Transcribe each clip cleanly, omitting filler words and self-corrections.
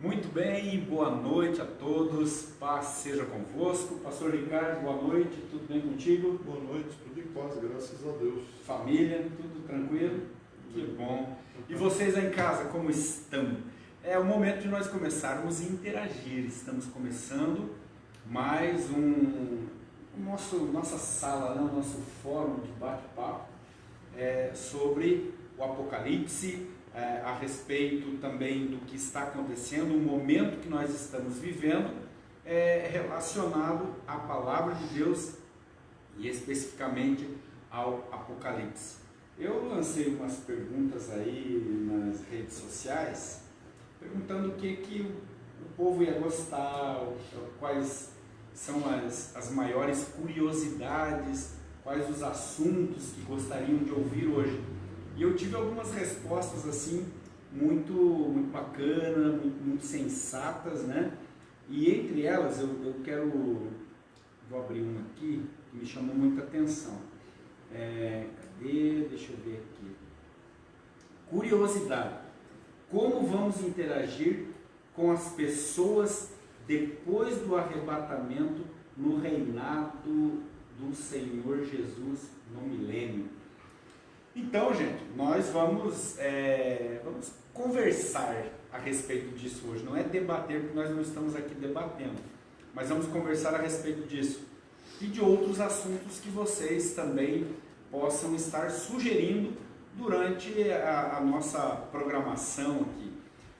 Muito bem, boa noite a todos, paz seja convosco. Pastor Ricardo, boa noite, tudo bem contigo? Boa noite, tudo em paz, graças a Deus. Família, tudo tranquilo? Que bom. E vocês aí em casa, como estão? É o momento de nós começarmos a interagir. Estamos começando mais nossa sala, né? O nosso fórum de bate-papo sobre o Apocalipse, a respeito também do que está acontecendo, o momento que nós estamos vivendo, relacionado à Palavra de Deus e especificamente ao Apocalipse. Eu lancei umas perguntas aí nas redes sociais, perguntando o que o povo ia gostar, quais são as maiores curiosidades, quais os assuntos que gostariam de ouvir hoje. E eu tive algumas respostas assim muito bacanas, muito sensatas, né? E entre elas vou abrir uma aqui que me chamou muita atenção. Deixa eu ver aqui. Curiosidade. Como vamos interagir com as pessoas depois do arrebatamento no reinado do Senhor Jesus no milênio? Então, gente, nós vamos conversar a respeito disso hoje. Não é debater, porque nós não estamos aqui debatendo, mas vamos conversar a respeito disso e de outros assuntos que vocês também possam estar sugerindo durante a nossa programação aqui.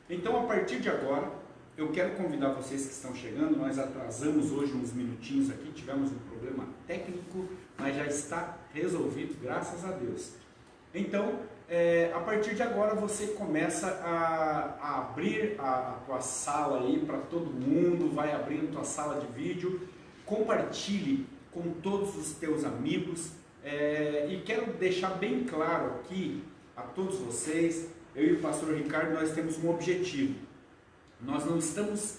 Então, a partir de agora, eu quero convidar vocês que estão chegando. Nós atrasamos hoje uns minutinhos aqui, tivemos um problema técnico, mas já está resolvido, graças a Deus. Então, a partir de agora você começa a abrir a tua sala aí para todo mundo, vai abrindo tua sala de vídeo, compartilhe com todos os teus amigos, e quero deixar bem claro aqui a todos vocês, eu e o pastor Ricardo, nós temos um objetivo. Nós não estamos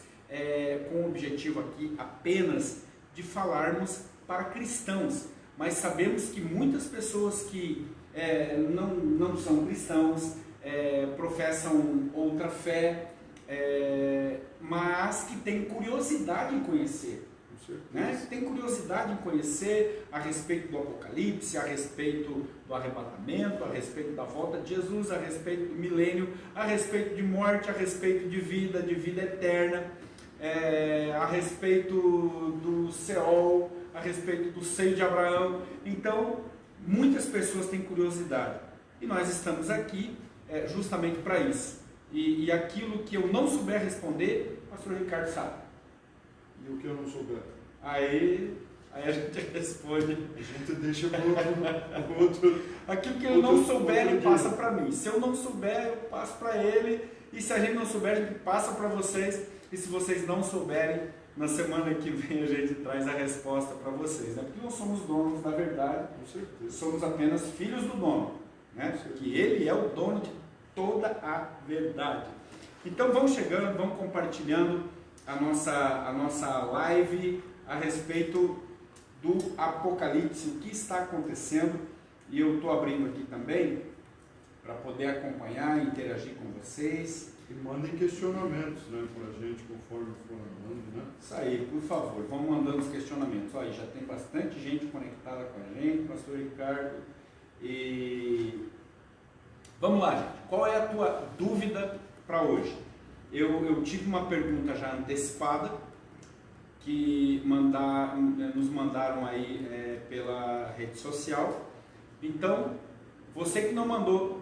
com o objetivo aqui apenas de falarmos para cristãos, mas sabemos que muitas pessoas que não são cristãos, professam outra fé, mas que têm curiosidade em conhecer, né? Tem curiosidade em conhecer a respeito do Apocalipse, a respeito do arrebatamento, a respeito da volta de Jesus, a respeito do milênio, a respeito de morte, a respeito de vida eterna, a respeito do Seol, a respeito do seio de Abraão. Então, muitas pessoas têm curiosidade e nós estamos aqui justamente para isso. E aquilo que eu não souber responder, o pastor Ricardo sabe. E o que eu não souber? Aí a gente responde. A gente deixa para outro. Aquilo que ele não souber, ele passa para mim. Se eu não souber, eu passo para ele. E se a gente não souber, a gente passa para vocês. E se vocês não souberem, na semana que vem a gente traz a resposta para vocês, né? Porque não somos donos da verdade, Com certeza. somos apenas filhos do dono, né? Que ele é o dono de toda a verdade. Então vão chegando, vão compartilhando a nossa live a respeito do Apocalipse, o que está acontecendo, e eu estou abrindo aqui também para poder acompanhar e interagir com vocês. E mandem questionamentos, né, para a gente, conforme for mandando, né? Isso aí, por favor, vão mandando os questionamentos. Olha, já tem bastante gente conectada com a gente, pastor Ricardo. E vamos lá, gente. Qual é a tua dúvida para hoje? Eu tive uma pergunta já antecipada, que nos mandaram aí pela rede social. Então, você que não mandou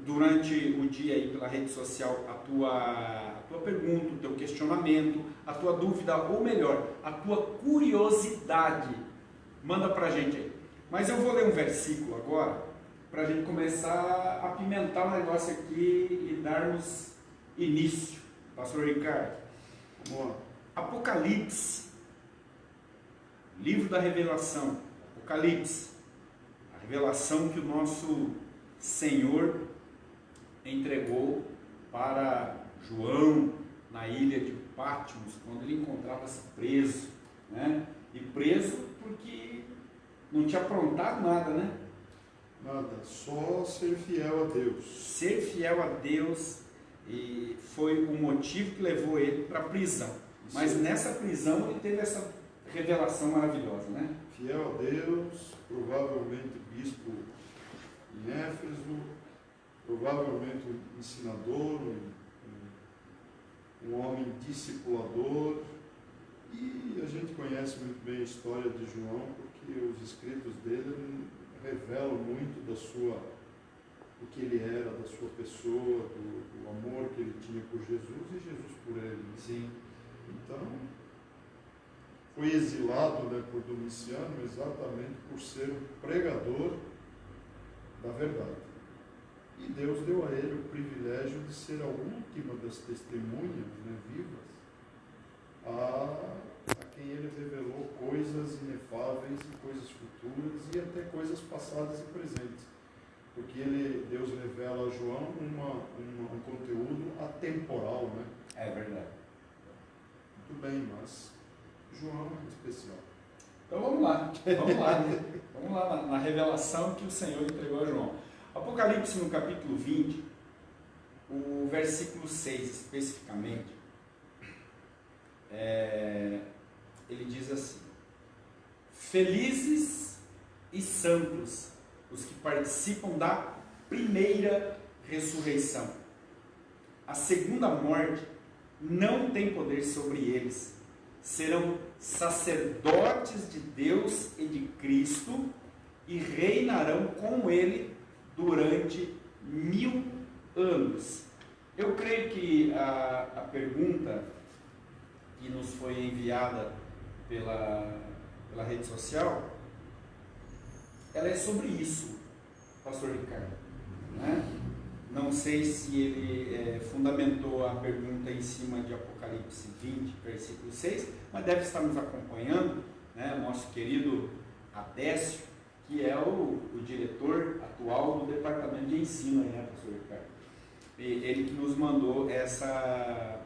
durante o dia aí pela rede social a tua pergunta, o teu questionamento, a tua dúvida, ou melhor, a tua curiosidade, manda pra gente aí. Mas eu vou ler um versículo agora, pra gente começar a apimentar o negócio aqui e darmos início. Pastor Ricardo, Vamos lá. Apocalipse, livro da revelação, Apocalipse, a revelação que o nosso Senhor entregou para João na ilha de Patmos, quando ele encontrava-se preso, né? E preso porque não tinha aprontado nada, né? Nada, só ser fiel a Deus. Ser fiel a Deus E foi o motivo que levou ele para a prisão. Mas nessa prisão ele teve essa revelação maravilhosa, né? Fiel a Deus, provavelmente bispo em Éfeso, provavelmente um ensinador, um homem discipulador. E a gente conhece muito bem a história de João, porque os escritos dele revelam muito do que ele era, da sua pessoa, do amor que ele tinha por Jesus e Jesus por ele. Sim. Então, foi exilado, né, por Domiciano exatamente por ser um pregador da verdade. E Deus deu a ele o privilégio de ser a última das testemunhas, né, vivas, a quem ele revelou coisas inefáveis e coisas futuras e até coisas passadas e presentes. Porque Deus revela a João um conteúdo atemporal, né? É verdade. Muito bem, mas João é especial. Então vamos lá na revelação que o Senhor entregou a João. Apocalipse no capítulo 20, o versículo 6 especificamente, ele diz assim: felizes e santos os que participam da primeira ressurreição. A segunda morte não tem poder sobre eles. Serão sacerdotes de Deus e de Cristo e reinarão com ele durante 1000 anos. Eu creio que a pergunta que nos foi enviada pela rede social, ela é sobre isso, pastor Ricardo, né? Não sei se ele fundamentou a pergunta em cima de Apocalipse 20, versículo 6, mas deve estar nos acompanhando, né, nosso querido Adécio, que é o diretor atual do departamento de ensino, né, pastor Ricardo? Ele que nos mandou essa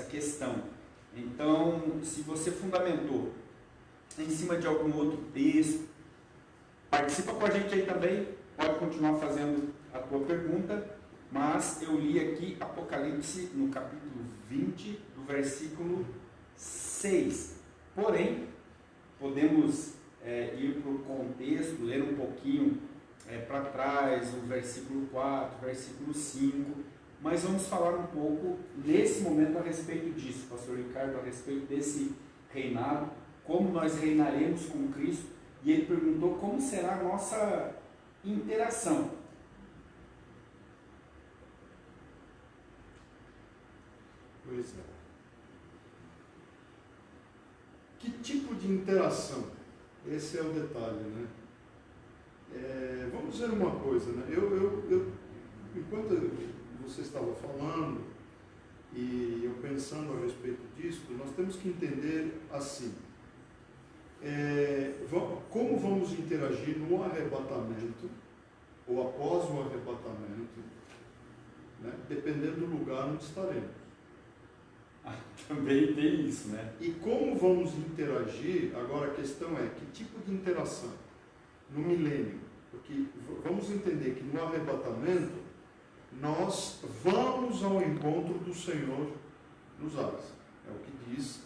questão. Então, se você fundamentou em cima de algum outro texto, participa com a gente aí também, pode continuar fazendo a tua pergunta, mas eu li aqui Apocalipse no capítulo 20, do versículo 6. Porém, podemos ir para o contexto, ler um pouquinho para trás, o versículo 4, versículo 5, mas vamos falar um pouco nesse momento a respeito disso, pastor Ricardo, a respeito desse reinado, como nós reinaremos com Cristo, e ele perguntou como será a nossa interação. Pois é. Que tipo de interação? Esse é o detalhe, né? Vamos dizer uma coisa, né? Enquanto você estava falando e eu pensando a respeito disso, nós temos que entender assim, como vamos interagir no arrebatamento ou após o arrebatamento, né? Dependendo do lugar onde estaremos. Também tem isso, né? E como vamos interagir, agora a questão é, que tipo de interação? No milênio. Porque vamos entender que no arrebatamento, nós vamos ao encontro do Senhor nos ares. É o que diz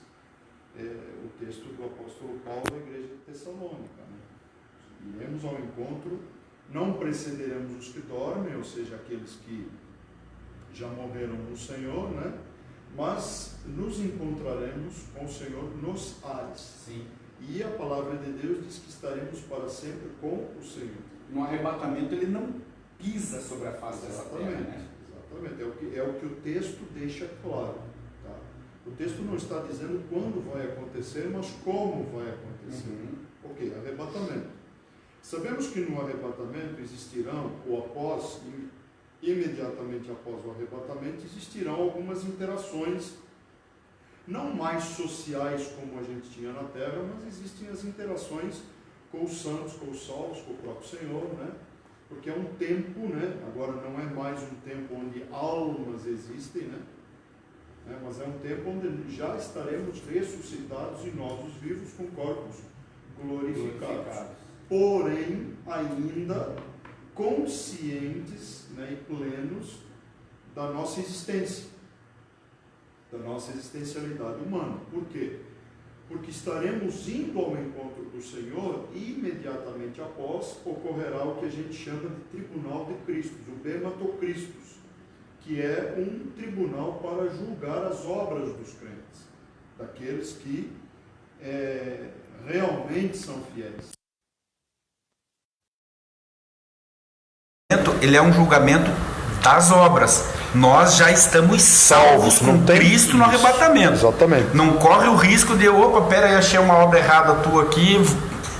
o texto do apóstolo Paulo à igreja de Tessalônica. Né? Iremos ao encontro, não precederemos os que dormem, ou seja, aqueles que já morreram no Senhor, né? Mas nos encontraremos com o Senhor nos ares. Sim. E a palavra de Deus diz que estaremos para sempre com o Senhor. No arrebatamento ele não pisa sobre a face dessa terra, né? Exatamente, é o que o texto deixa claro. Tá? O texto não está dizendo quando vai acontecer, mas como vai acontecer. Ok, arrebatamento. Sabemos que no arrebatamento existirão, ou após, imediatamente após o arrebatamento, existirão algumas interações, não mais sociais como a gente tinha na Terra, mas existem as interações com os santos, com os salvos, com o próprio Senhor, né? Porque é um tempo, né? Agora não é mais um tempo onde almas existem, né? Mas é um tempo onde já estaremos ressuscitados e nós, os vivos, com corpos glorificados. Porém, ainda conscientes, né, e plenos da nossa existência, da nossa existencialidade humana. Por quê? Porque estaremos indo ao encontro do Senhor e imediatamente após ocorrerá o que a gente chama de tribunal de Cristo, o Bematocristos, que é um tribunal para julgar as obras dos crentes, daqueles que realmente são fiéis. Ele é um julgamento das obras. Nós já estamos salvos com Cristo no arrebatamento. Exatamente. Não corre o risco de, opa, pera aí, achei uma obra errada tua aqui,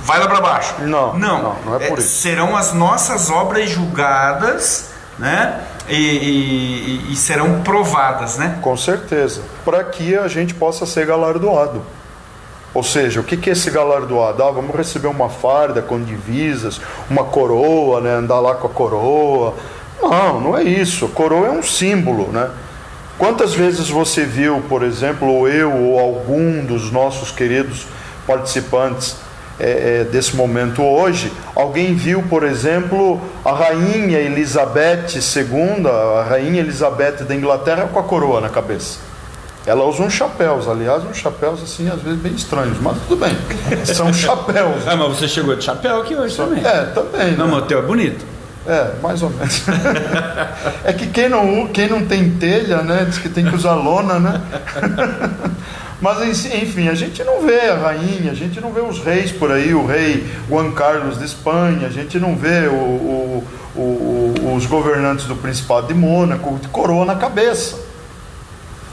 vai lá para baixo. Não é por isso. Serão as nossas obras julgadas, né? E serão provadas, né? Com certeza. Para que a gente possa ser galardoado. Ou seja, o que é esse galardoado? Vamos receber uma farda com divisas, uma coroa, né? Andar lá com a coroa. Não é isso. A coroa é um símbolo, né? Quantas vezes você viu, por exemplo, ou eu ou algum dos nossos queridos participantes desse momento hoje, alguém viu, por exemplo, a rainha Elizabeth II, a rainha Elizabeth da Inglaterra com a coroa na cabeça? Ela usa uns chapéus, aliás, uns chapéus assim, às vezes bem estranhos, mas tudo bem, são chapéus. Mas você chegou de chapéu aqui hoje também. Também. Não, mas o teu é bonito. Mais ou menos. É que quem não tem telha, né, diz que tem que usar lona, né? Mas enfim, a gente não vê a rainha, a gente não vê os reis por aí, o rei Juan Carlos de Espanha, a gente não vê os governantes do Principado de Mônaco de coroa na cabeça.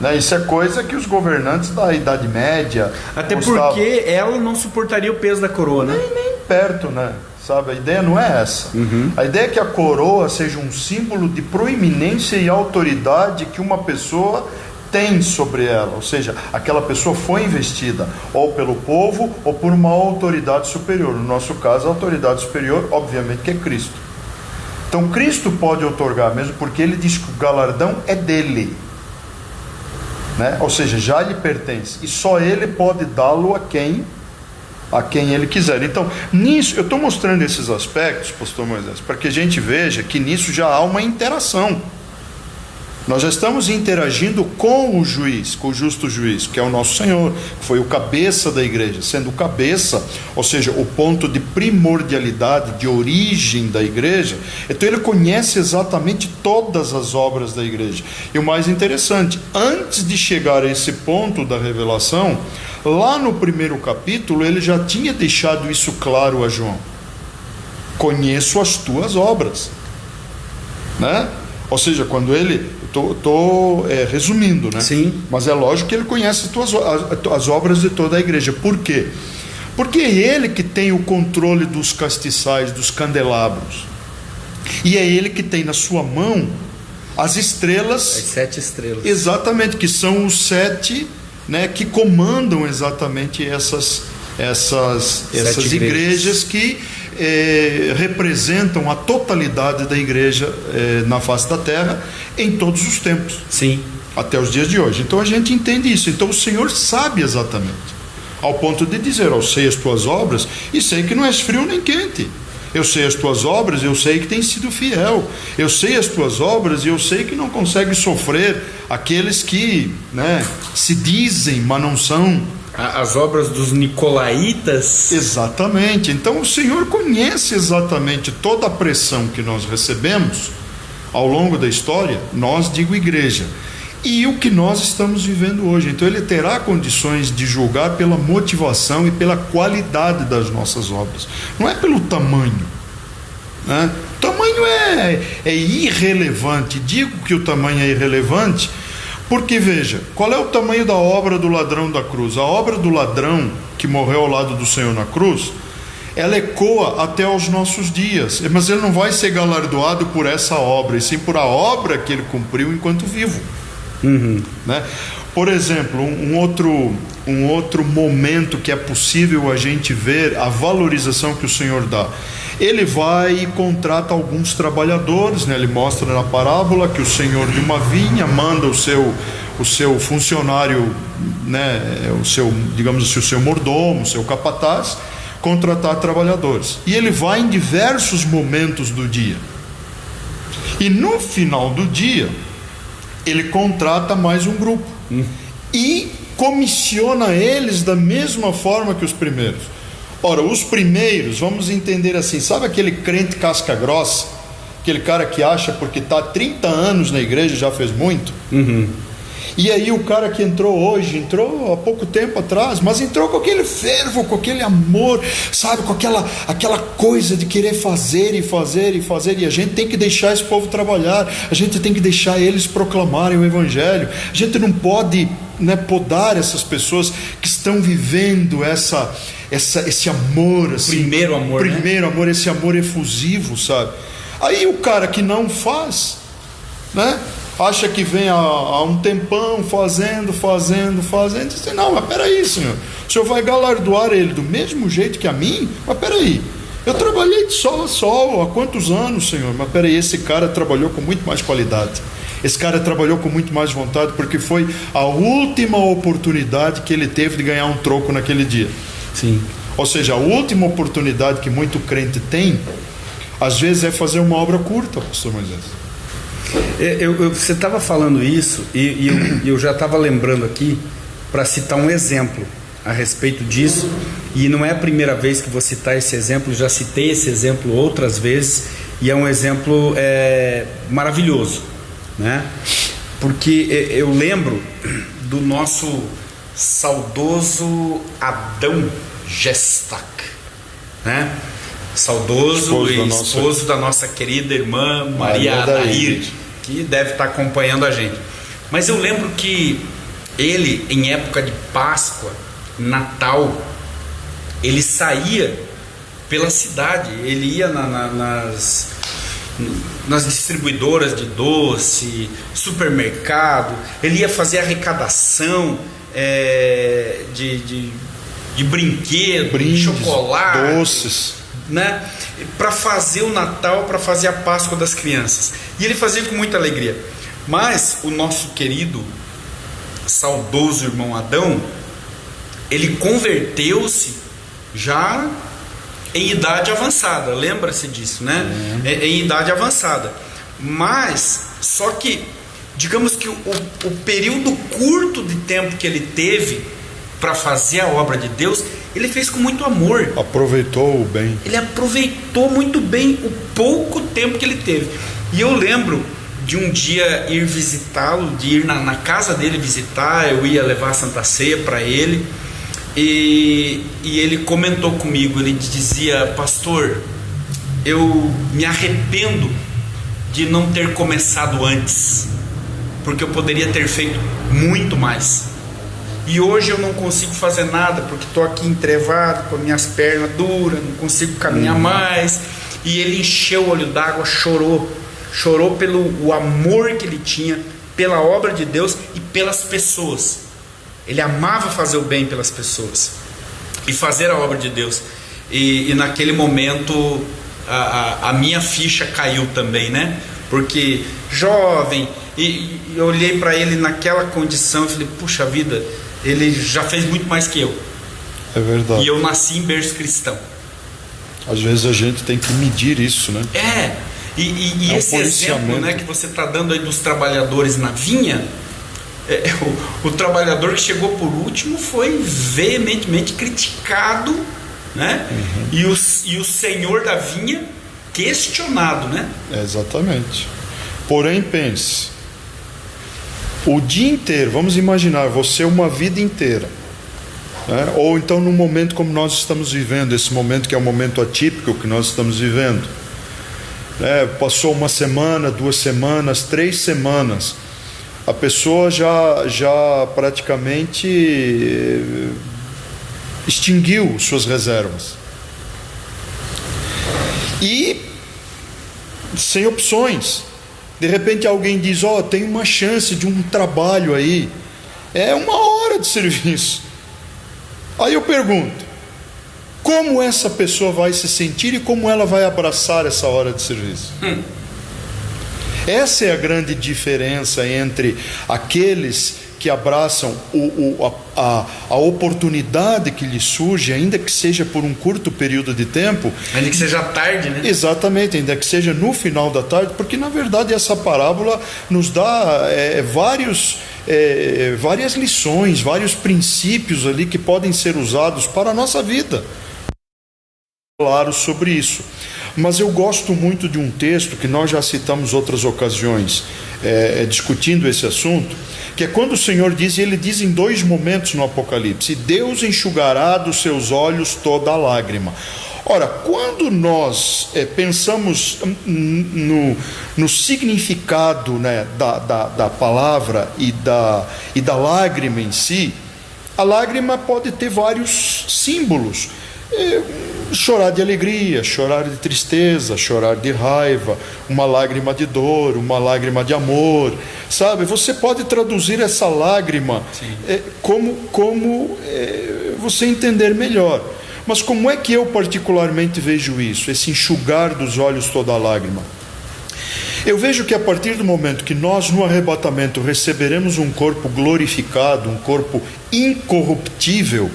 Né? Isso é coisa que os governantes da Idade Média... Até porque ela não suportaria o peso da coroa, né? Nem perto, né? Sabe, a ideia não é essa. A ideia é que a coroa seja um símbolo de proeminência e autoridade que uma pessoa tem sobre ela, ou seja, aquela pessoa foi investida ou pelo povo ou por uma autoridade superior. No nosso caso, a autoridade superior, obviamente, que é Cristo. Então, Cristo pode outorgar mesmo, porque ele diz que o galardão é dele, né? Ou seja, já lhe pertence, e só ele pode dá-lo a quem ele quiser. Então, nisso, eu estou mostrando esses aspectos, pastor Moisés, para que a gente veja que nisso já há uma interação. Nós já estamos interagindo com o juiz, com o justo juiz, que é o nosso Senhor, que foi o cabeça da igreja, sendo o cabeça, ou seja, o ponto de primordialidade, de origem da igreja. Então ele conhece exatamente todas as obras da igreja. E o mais interessante, antes de chegar a esse ponto da revelação, lá no primeiro capítulo, ele já tinha deixado isso claro a João: conheço as tuas obras, né? Ou seja, quando ele... Estou resumindo, né? Sim. Mas é lógico que ele conhece as obras de toda a igreja. Por quê? Porque é ele que tem o controle dos castiçais, dos candelabros. E é ele que tem na sua mão as estrelas. As 7 estrelas. Exatamente, que são os 7, né, que comandam exatamente essas igrejas que representam a totalidade da igreja na face da terra em todos os tempos. Sim. Até os dias de hoje. Então a gente entende isso. Então o Senhor sabe exatamente, ao ponto de dizer: eu sei as tuas obras e sei que não és frio nem quente. Eu sei as tuas obras, eu sei que tens sido fiel. Eu sei as tuas obras e eu sei que não consegue sofrer aqueles que, né, se dizem, mas não são. As obras dos nicolaítas. Exatamente. Então o Senhor conhece exatamente toda a pressão que nós recebemos ao longo da história, nós, digo igreja, e o que nós estamos vivendo hoje. Então ele terá condições de julgar pela motivação e pela qualidade das nossas obras, não é pelo tamanho, né? O tamanho é irrelevante. Digo que o tamanho é irrelevante porque, veja, qual é o tamanho da obra do ladrão da cruz? A obra do ladrão que morreu ao lado do Senhor na cruz, ela ecoa até aos nossos dias, mas ele não vai ser galardoado por essa obra, e sim por a obra que ele cumpriu enquanto vivo. Né? Por exemplo, um outro momento que é possível a gente ver a valorização que o Senhor dá. Ele vai e contrata alguns trabalhadores, né? Ele mostra na parábola que o senhor de uma vinha manda o seu funcionário, né? Digamos assim, o seu mordomo, o seu capataz, contratar trabalhadores. E ele vai em diversos momentos do dia. E no final do dia, ele contrata mais um grupo e comissiona eles da mesma forma que os primeiros. Ora, os primeiros, vamos entender assim, sabe aquele crente casca grossa, aquele cara que acha porque está há 30 anos na igreja, já fez muito? E aí o cara que entrou hoje, entrou há pouco tempo atrás, mas entrou com aquele fervo, com aquele amor, sabe, com aquela coisa de querer fazer e fazer e fazer, e a gente tem que deixar esse povo trabalhar, a gente tem que deixar eles proclamarem o evangelho, a gente não pode, né, podar essas pessoas que estão vivendo esse amor, assim, primeiro amor, esse amor efusivo, sabe? Aí o cara que não faz, né, acha que vem há um tempão fazendo, diz, não, mas peraí, senhor, o senhor vai galardoar ele do mesmo jeito que a mim? Mas peraí, eu trabalhei de sol a sol há quantos anos, senhor? Mas peraí, esse cara trabalhou com muito mais qualidade, esse cara trabalhou com muito mais vontade, porque foi a última oportunidade que ele teve de ganhar um troco naquele dia. Sim. Ou seja, a última oportunidade que muito crente tem, às vezes, é fazer uma obra curta, pastor Moisés. Você estava falando isso e eu já estava lembrando aqui para citar um exemplo a respeito disso, e não é a primeira vez que vou citar esse exemplo, já citei esse exemplo outras vezes, e é um exemplo maravilhoso, né? Porque eu lembro do nosso saudoso Adão Gestack, né? Saudoso esposo da nossa querida irmã Maria Adair, que deve estar acompanhando a gente. Mas eu lembro que ele, em época de Páscoa, Natal, ele saía pela cidade, ele ia nas distribuidoras de doce, supermercado, ele ia fazer arrecadação de brinquedos, chocolate, doces, né, para fazer o Natal, para fazer a Páscoa das crianças. E ele fazia com muita alegria. Mas o nosso querido, saudoso irmão Adão, ele converteu-se já em idade avançada, lembra-se disso, né? Em idade avançada. Mas, só que, digamos que o período curto de tempo que ele teve para fazer a obra de Deus, ele fez com muito amor. Aproveitou bem. Ele aproveitou muito bem o pouco tempo que ele teve. E eu lembro de um dia ir visitá-lo, de ir na casa dele visitar, eu ia levar a Santa Ceia para ele, e ele comentou comigo, ele dizia: pastor, eu me arrependo de não ter começado antes, porque eu poderia ter feito muito mais. E hoje eu não consigo fazer nada, porque estou aqui entrevado, com as minhas pernas duras, não consigo caminhar mais. E ele encheu o olho d'água, chorou pelo amor que ele tinha pela obra de Deus e pelas pessoas. Ele amava fazer o bem pelas pessoas e fazer a obra de Deus. E naquele momento a minha ficha caiu também, né? Porque jovem, e eu olhei para ele naquela condição e falei: puxa vida, ele já fez muito mais que eu. É verdade. E eu nasci em berço cristão. Às vezes a gente tem que medir isso, né? E esse exemplo, né, que você está dando aí dos trabalhadores na vinha, o trabalhador que chegou por último foi veementemente criticado, né? E o senhor da vinha questionado, né? Exatamente. Porém, pense, o dia inteiro, vamos imaginar você uma vida inteira, né? Ou então num momento como nós estamos vivendo, esse momento que é um momento atípico que nós estamos vivendo, né? Passou uma semana, 2 semanas, 3 semanas, a pessoa já praticamente extinguiu suas reservas e sem opções. De repente alguém diz: tem uma chance de um trabalho aí, é 1 hora de serviço. Aí eu pergunto: como essa pessoa vai se sentir e como ela vai abraçar essa hora de serviço? Essa é a grande diferença entre aqueles que abraçam a oportunidade que lhes surge, ainda que seja por um curto período de tempo. Ainda que seja tarde, né? Exatamente, ainda que seja no final da tarde, porque na verdade essa parábola nos dá várias lições, vários princípios ali que podem ser usados para a nossa vida. Claro sobre isso. Mas eu gosto muito de um texto que nós já citamos outras ocasiões, discutindo esse assunto, que é quando o Senhor diz, e Ele diz em 2 momentos no Apocalipse: Deus enxugará dos seus olhos toda a lágrima. Ora, quando nós pensamos no significado, né, da palavra e da lágrima em si, a lágrima pode ter vários símbolos. Chorar de alegria, chorar de tristeza, chorar de raiva, uma lágrima de dor, uma lágrima de amor, sabe? Você pode traduzir essa lágrima como você entender melhor. Mas como é que eu particularmente vejo isso, esse enxugar dos olhos toda a lágrima? Eu vejo que a partir do momento que nós no arrebatamento receberemos um corpo glorificado, um corpo incorruptível,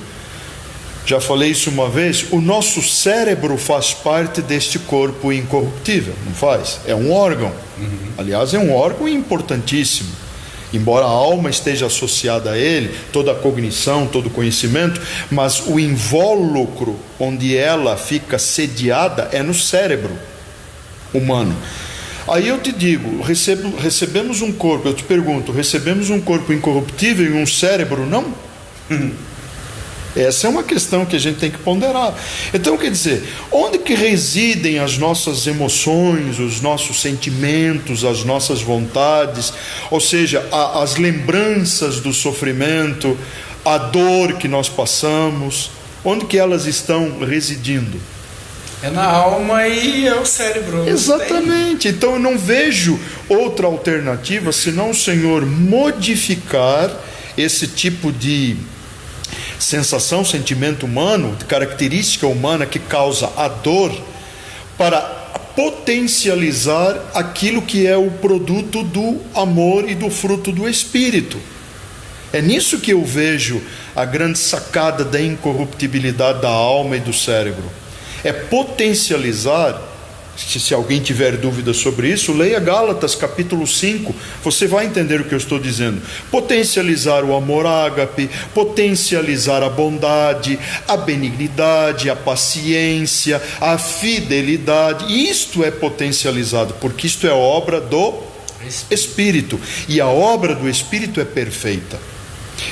já falei isso uma vez, o nosso cérebro faz parte deste corpo incorruptível, não faz? É um órgão. Aliás, é um órgão importantíssimo. Embora a alma esteja associada a ele, toda a cognição, todo o conhecimento, mas o invólucro onde ela fica sediada é no cérebro humano. Aí eu te digo, recebemos um corpo, eu te pergunto, recebemos um corpo incorruptível e um cérebro não? Essa é uma questão que a gente tem que ponderar. Então, quer dizer, onde que residem as nossas emoções, os nossos sentimentos, as nossas vontades, ou seja, as lembranças do sofrimento, a dor que nós passamos, onde que elas estão residindo? É na alma e é o cérebro. Exatamente. Então eu não vejo outra alternativa senão o Senhor modificar esse tipo de sensação, sentimento humano, de característica humana que causa a dor, para potencializar aquilo que é o produto do amor e do fruto do Espírito. É nisso que eu vejo a grande sacada da incorruptibilidade da alma e do cérebro. É potencializar. Se alguém tiver dúvida sobre isso, leia Gálatas capítulo 5, você vai entender o que eu estou dizendo. Potencializar o amor ágape, potencializar a bondade, a benignidade, a paciência, a fidelidade. Isto é potencializado, porque isto é obra do Espírito, e a obra do Espírito é perfeita.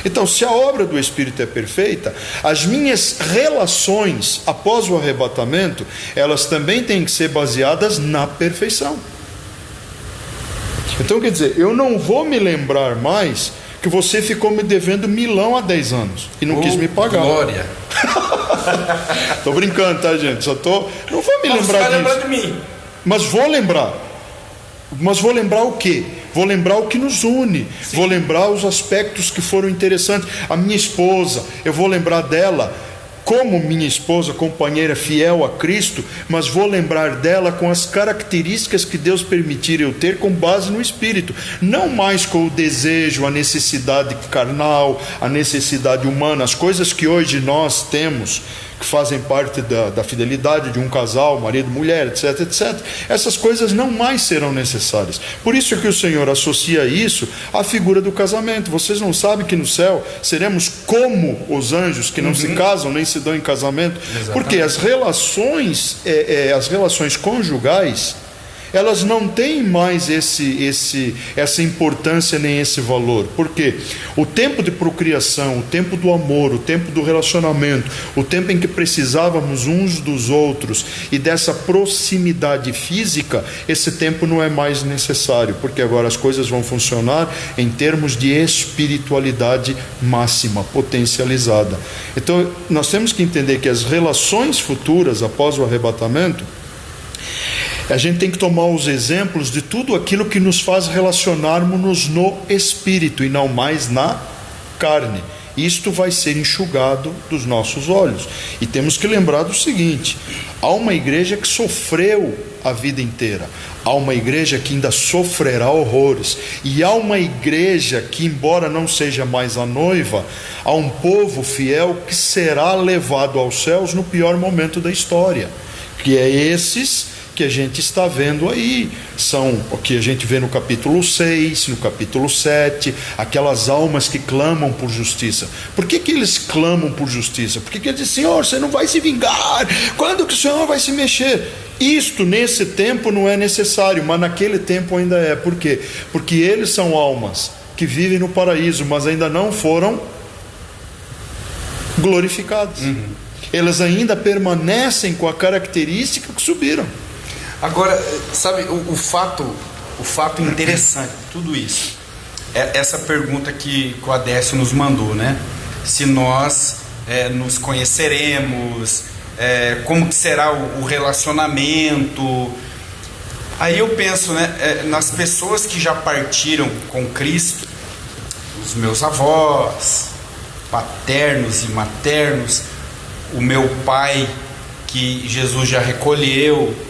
Então, se a obra do Espírito é perfeita, as minhas relações após o arrebatamento, elas também têm que ser baseadas na perfeição. Então, quer dizer, eu não vou me lembrar mais que você ficou me devendo 1.000 há 10 anos e não quis me pagar. Glória! Tô brincando, tá, gente? Não vou me lembrar disso. Você vai lembrar de mim. Mas vou lembrar. Mas vou lembrar o quê? Vou lembrar o que nos une. Sim. Vou lembrar os aspectos que foram interessantes. A minha esposa, eu vou lembrar dela como minha esposa, companheira fiel a Cristo, mas vou lembrar dela com as características que Deus permitir eu ter com base no Espírito. Não mais com o desejo, a necessidade carnal, a necessidade humana, as coisas que hoje nós temos, que fazem parte da fidelidade de um casal, marido, mulher, etc, etc. Essas coisas não mais serão necessárias. Por isso que o Senhor associa isso à figura do casamento. Vocês não sabem que no céu seremos como os anjos que não se casam nem se dão em casamento? Exatamente. Porque as relações conjugais, elas não têm mais essa importância nem esse valor. Por quê? O tempo de procriação, o tempo do amor, o tempo do relacionamento, o tempo em que precisávamos uns dos outros e dessa proximidade física, esse tempo não é mais necessário, porque agora as coisas vão funcionar em termos de espiritualidade máxima, potencializada. Então nós temos que entender que as relações futuras após o arrebatamento, a gente tem que tomar os exemplos de tudo aquilo que nos faz relacionarmos-nos no Espírito e não mais na carne. isto vai ser enxugado dos nossos olhos. E temos que lembrar do seguinte: há uma igreja que sofreu a vida inteira, há uma igreja que ainda sofrerá horrores, e há uma igreja que, embora não seja mais a noiva, há um povo fiel que será levado aos céus no pior momento da história, que é esses que a gente está vendo aí, são o que a gente vê no capítulo 6, no capítulo 7, aquelas almas que clamam por justiça. Por que eles clamam por justiça? Porque eles dizem: Senhor, você não vai se vingar, quando que o Senhor vai se mexer? Isto nesse tempo não é necessário, mas naquele tempo ainda é. Por quê? Porque eles são almas que vivem no paraíso, mas ainda não foram glorificados. Eles ainda permanecem com a característica que subiram. Agora, sabe, o fato interessante de tudo isso é essa pergunta que o Adécio nos mandou, né? Se nós nos conheceremos, como que será o relacionamento. Aí eu penso, né, nas pessoas que já partiram com Cristo, os meus avós, paternos e maternos, o meu pai que Jesus já recolheu,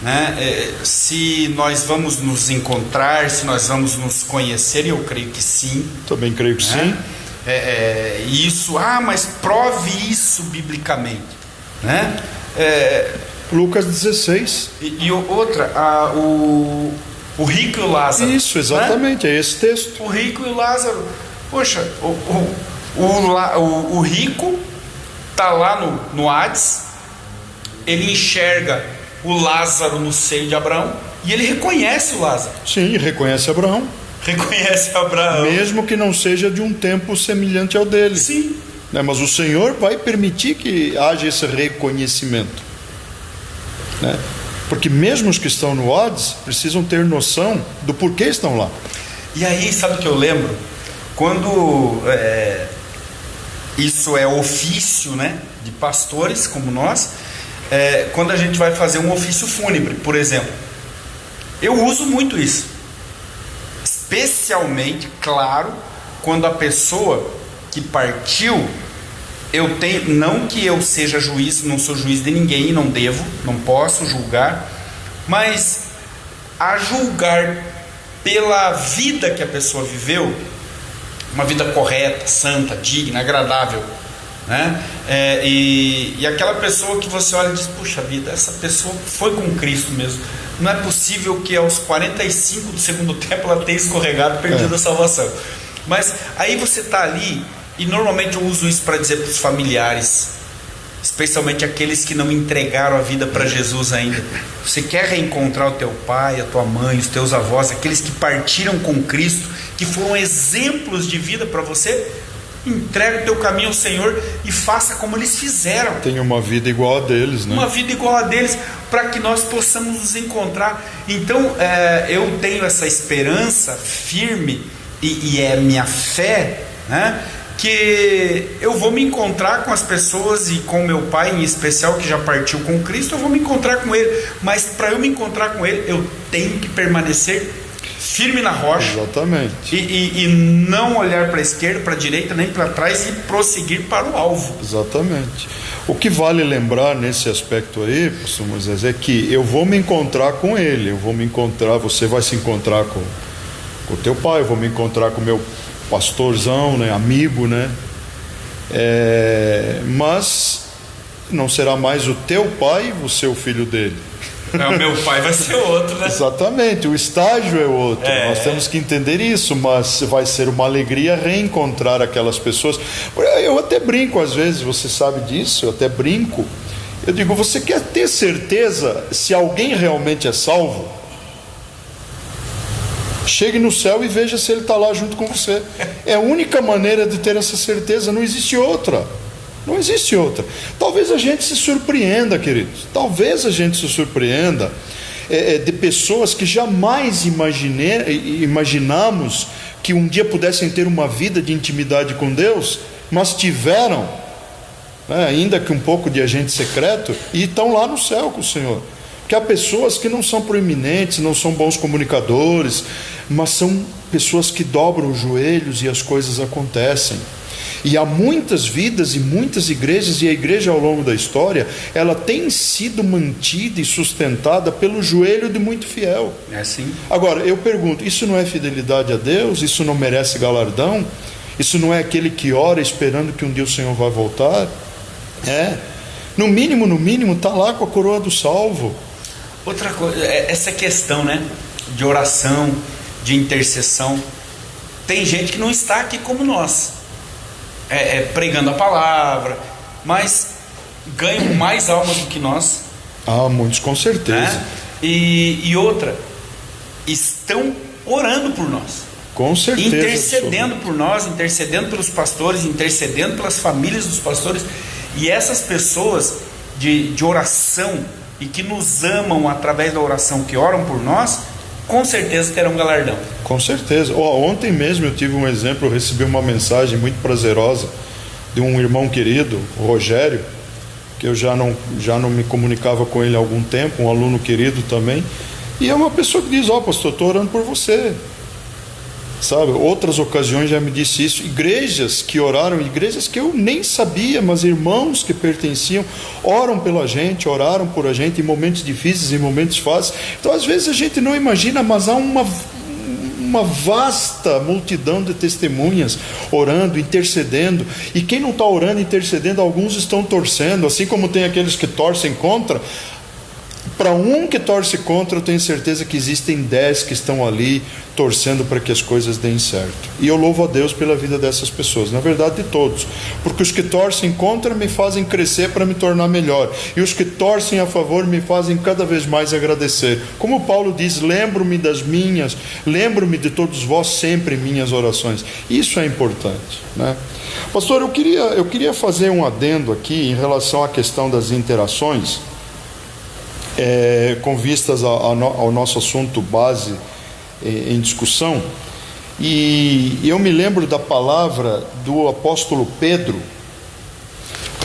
né? Se nós vamos nos encontrar, se nós vamos nos conhecer, eu creio que sim. Também creio que sim. Isso, mas prove isso biblicamente, né? Lucas 16. E outra, o rico e o Lázaro. Isso, exatamente, né? É esse texto. O rico e o Lázaro. Poxa, o rico está lá no Hades, ele enxerga o Lázaro no seio de Abraão e ele reconhece o Lázaro. Sim, reconhece Abraão. Reconhece Abraão. Mesmo que não seja de um tempo semelhante ao dele. Sim. Né? Mas o Senhor vai permitir que haja esse reconhecimento. Né? Porque mesmo os que estão no Hades precisam ter noção do porquê estão lá. E aí, sabe o que eu lembro? Quando isso é ofício, né, de pastores como nós, quando a gente vai fazer um ofício fúnebre, por exemplo, eu uso muito isso. Especialmente, claro, quando a pessoa que partiu, eu tenho, não que eu seja juiz, não sou juiz de ninguém, não devo, não posso julgar, mas a julgar pela vida que a pessoa viveu, uma vida correta, santa, digna, agradável, né? E aquela pessoa que você olha e diz: puxa vida, essa pessoa foi com Cristo mesmo. Não é possível que aos 45 do segundo tempo ela tenha escorregado, perdido a salvação. Mas aí você está ali, e normalmente eu uso isso para dizer para os familiares, especialmente aqueles que não entregaram a vida para Jesus ainda. Você quer reencontrar o teu pai, a tua mãe, os teus avós, aqueles que partiram com Cristo, que foram exemplos de vida para você? Entrega o teu caminho ao Senhor e faça como eles fizeram. Tenha uma vida igual a deles, né? Uma vida igual a deles, para que nós possamos nos encontrar. Então, eu tenho essa esperança firme, e é minha fé, né, que eu vou me encontrar com as pessoas, e com meu pai em especial, que já partiu com Cristo, eu vou me encontrar com ele. Mas para eu me encontrar com ele, eu tenho que permanecer firme na rocha. Exatamente. E não olhar para a esquerda, para a direita, nem para trás, e prosseguir para o alvo. Exatamente. O que vale lembrar nesse aspecto aí, pastor Moisés, é que eu vou me encontrar com ele, eu vou me encontrar, você vai se encontrar com o teu pai, eu vou me encontrar com o meu pastorzão, né, amigo, né? Mas não será mais o teu pai, você é o filho dele. O meu pai vai ser outro, né? Exatamente, o estágio é outro. Nós temos que entender isso, mas vai ser uma alegria reencontrar aquelas pessoas. Eu até brinco às vezes, você sabe disso, eu até brinco. Eu digo: você quer ter certeza se alguém realmente é salvo? Chegue no céu e veja se ele está lá junto com você. É a única maneira de ter essa certeza, não existe outra. Não existe outra. Talvez a gente se surpreenda, queridos. Talvez a gente se surpreenda de pessoas que jamais imaginamos que um dia pudessem ter uma vida de intimidade com Deus, mas tiveram, né, ainda que um pouco de agente secreto, e estão lá no céu com o Senhor. Porque há pessoas que não são proeminentes, não são bons comunicadores, mas são pessoas que dobram os joelhos e as coisas acontecem. E há muitas vidas e muitas igrejas, e a igreja ao longo da história, ela tem sido mantida e sustentada pelo joelho de muito fiel. É assim. Agora, eu pergunto, isso não é fidelidade a Deus? Isso não merece galardão? Isso não é aquele que ora esperando que um dia o Senhor vai voltar? No mínimo, está lá com a coroa do salvo. Outra coisa, essa questão, né, de oração, de intercessão. Tem gente que não está aqui como nós, pregando a palavra, mas ganham mais almas do que nós. Muitos com certeza. Né? E outra, estão orando por nós. Com certeza. Intercedendo por nós, intercedendo pelos pastores, intercedendo pelas famílias dos pastores. E essas pessoas de oração e que nos amam através da oração, que oram por nós, com certeza terão galardão. Com certeza. Ontem mesmo eu tive um exemplo, eu recebi uma mensagem muito prazerosa de um irmão querido, o Rogério, que eu já não me comunicava com ele há algum tempo, um aluno querido também, e é uma pessoa que diz, pastor, estou orando por você. Sabe, outras ocasiões já me disse isso, igrejas que oraram, igrejas que eu nem sabia, mas irmãos que pertenciam, oram pela gente, oraram por a gente em momentos difíceis, em momentos fáceis. Então às vezes a gente não imagina, mas há uma vasta multidão de testemunhas orando, intercedendo, e quem não está orando, intercedendo, alguns estão torcendo, assim como tem aqueles que torcem contra. Para um que torce contra, eu tenho certeza que existem 10 que estão ali torcendo para que as coisas deem certo. E eu louvo a Deus pela vida dessas pessoas, na verdade de todos, porque os que torcem contra me fazem crescer para me tornar melhor, e os que torcem a favor me fazem cada vez mais agradecer. Como Paulo diz, lembro-me de todos vós sempre em minhas orações. Isso é importante, né? Pastor, eu queria fazer um adendo aqui em relação à questão das interações, com vistas ao nosso assunto base em discussão, e eu me lembro da palavra do apóstolo Pedro,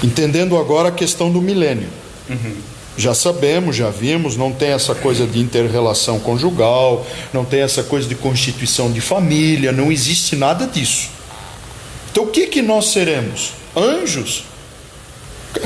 entendendo agora a questão do milênio. Já sabemos, já vimos, não tem essa coisa de inter-relação conjugal, não tem essa coisa de constituição de família, não existe nada disso. Então o que nós seremos? Anjos?